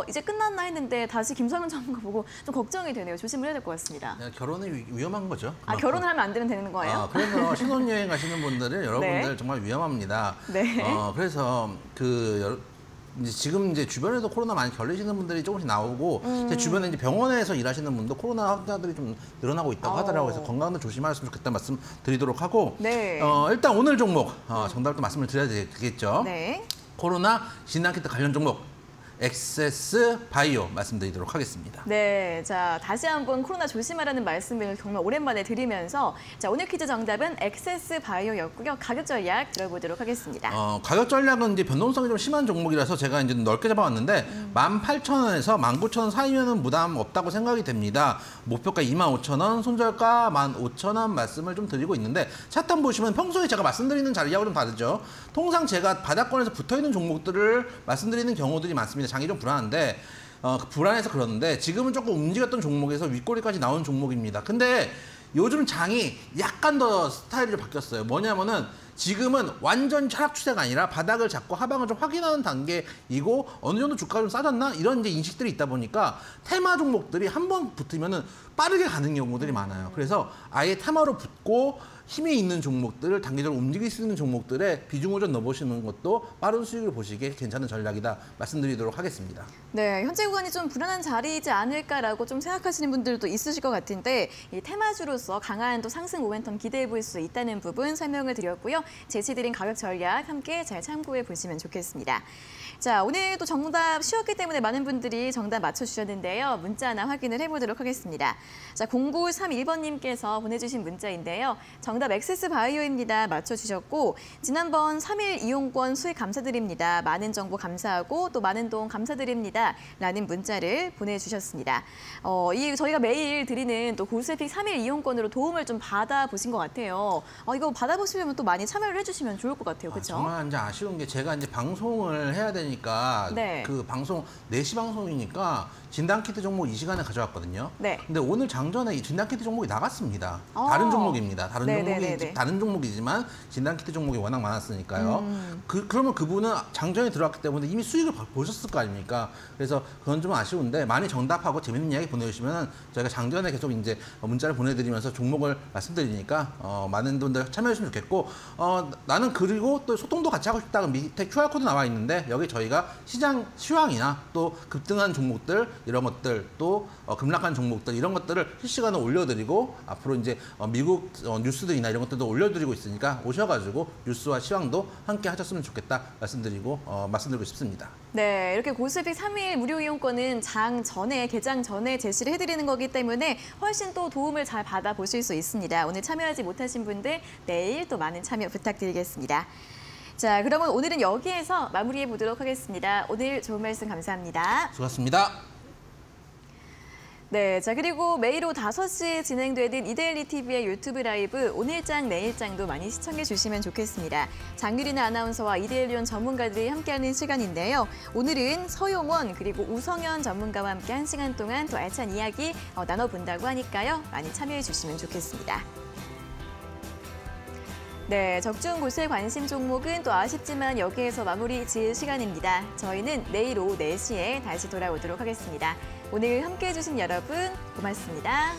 이제 끝났나 했는데 다시 김성현 전문가 보고 좀 걱정이 되네요. 조심을 해야 될 것 같습니다. 네, 결혼이 위험한 거죠. 아, 결혼을 하면 안 되는 거예요? 그래서 신혼여행 가시는 분들은 여러분들 네. 정말 위험합니다. 네. 그래서 지금 이제 주변에도 코로나 많이 걸리시는 분들이 조금씩 나오고 제 주변에 이제 병원에서 일하시는 분도 코로나 환자들이 좀 늘어나고 있다고 하더라고요. 그래서 건강도 조심하셨으면 좋겠다는 말씀 드리도록 하고 네. 일단 오늘 종목 정답도 말씀을 드려야 되겠죠. 네. 코로나 진단키트 관련 종목 엑세스 바이오 말씀드리도록 하겠습니다. 네, 자 다시 한번 코로나 조심하라는 말씀을 정말 오랜만에 드리면서 자 오늘 퀴즈 정답은 엑세스 바이오였고요. 가격 전략 들어보도록 하겠습니다. 가격 전략은 이제 변동성이 좀 심한 종목이라서 제가 이제 넓게 잡아왔는데 18,000원에서 19,000원 사이면은 부담 없다고 생각이 됩니다. 목표가 25,000원, 손절가 15,000원 말씀을 좀 드리고 있는데 차트 한번 보시면 평소에 제가 말씀드리는 자리하고 좀 다르죠. 통상 제가 바닥권에서 붙어있는 종목들을 말씀드리는 경우들이 많습니다. 장이 좀 불안한데 불안해서 그러는데 지금은 조금 움직였던 종목에서 윗꼬리까지 나온 종목입니다. 근데 요즘 장이 약간 더 스타일이 좀 바뀌었어요. 뭐냐면은 지금은 완전 하락 추세가 아니라 바닥을 잡고 하방을 좀 확인하는 단계이고 어느 정도 주가가 좀 싸졌나 이런 이제 인식들이 있다 보니까 테마 종목들이 한번 붙으면은 빠르게 가는 경우들이 많아요. 그래서 아예 테마로 붙고 힘이 있는 종목들을 단기적으로 움직일 수 있는 종목들에 비중을 좀 넣어보시는 것도 빠른 수익을 보시기에 괜찮은 전략이다 말씀드리도록 하겠습니다. 네, 현재 구간이 좀 불안한 자리이지 않을까라고 좀 생각하시는 분들도 있으실 것 같은데 이 테마주로서 강한 또 상승 모멘텀 기대해 볼 수 있다는 부분 설명을 드렸고요. 제시드린 가격 전략 함께 잘 참고해 보시면 좋겠습니다. 자, 오늘도 정답 쉬웠기 때문에 많은 분들이 정답 맞춰주셨는데요. 문자 하나 확인을 해보도록 하겠습니다. 자, 0931번님께서 보내주신 문자인데요. 정답 엑세스 바이오입니다. 맞춰주셨고 지난번 3일 이용권 수익 감사드립니다. 많은 정보 감사하고 또 많은 도움 감사드립니다. 라는 문자를 보내주셨습니다. 저희가 매일 드리는 또 고수의픽 3일 이용권으로 도움을 좀 받아보신 것 같아요. 이거 받아보시려면 또 많이 참여를 해주시면 좋을 것 같아요. 그렇죠? 정말 이제 아쉬운 게 제가 이제 방송을 해야 되니까 네. 그 방송 4시 방송이니까 진단키트 종목 이 시간에 가져왔거든요. 네. 근데 오늘 장전에 이 진단키트 종목이 나갔습니다. 다른 종목입니다. 다른 종목이지만 진단키트 종목이 워낙 많았으니까요. 그러면 그분은 장전에 들어왔기 때문에 이미 수익을 보셨을 거 아닙니까? 그래서 그건 좀 아쉬운데 많이 정답하고 재밌는 이야기 보내주시면 저희가 장전에 계속 이제 문자를 보내드리면서 종목을 말씀드리니까 많은 분들 참여해주시면 좋겠고 나는 그리고 또 소통도 같이 하고 싶다. 밑에 QR코드 나와 있는데 여기 저희가 시장 시황이나 또 급등한 종목들 이런 것들 또 급락한 종목들 이런 것들을 실시간으로 올려드리고 앞으로 이제 미국 뉴스들이나 이런 것들도 올려드리고 있으니까 오셔가지고 뉴스와 시황도 함께 하셨으면 좋겠다 말씀드리고 말씀드리고 싶습니다. 네, 이렇게 고수의픽 3일 무료 이용권은 개장 전에 제시를 해드리는 거기 때문에 훨씬 또 도움을 잘 받아보실 수 있습니다. 오늘 참여하지 못하신 분들 내일 또 많은 참여 부탁드리겠습니다. 자, 그러면 오늘은 여기에서 마무리해 보도록 하겠습니다. 오늘 좋은 말씀 감사합니다. 수고하셨습니다. 네, 자 그리고 매일 오후 5시에 진행되는 이데일리 TV의 유튜브 라이브 오늘장 내일장도 많이 시청해 주시면 좋겠습니다. 장유리나 아나운서와 이데일리온 전문가들이 함께하는 시간인데요. 오늘은 서용원 그리고 우성현 전문가와 함께 1시간 동안 또 알찬 이야기 나눠본다고 하니까요. 많이 참여해 주시면 좋겠습니다. 네, 적중 고수의 관심 종목은 또 아쉽지만 여기에서 마무리 지을 시간입니다. 저희는 내일 오후 4시에 다시 돌아오도록 하겠습니다. 오늘 함께해 주신 여러분 고맙습니다.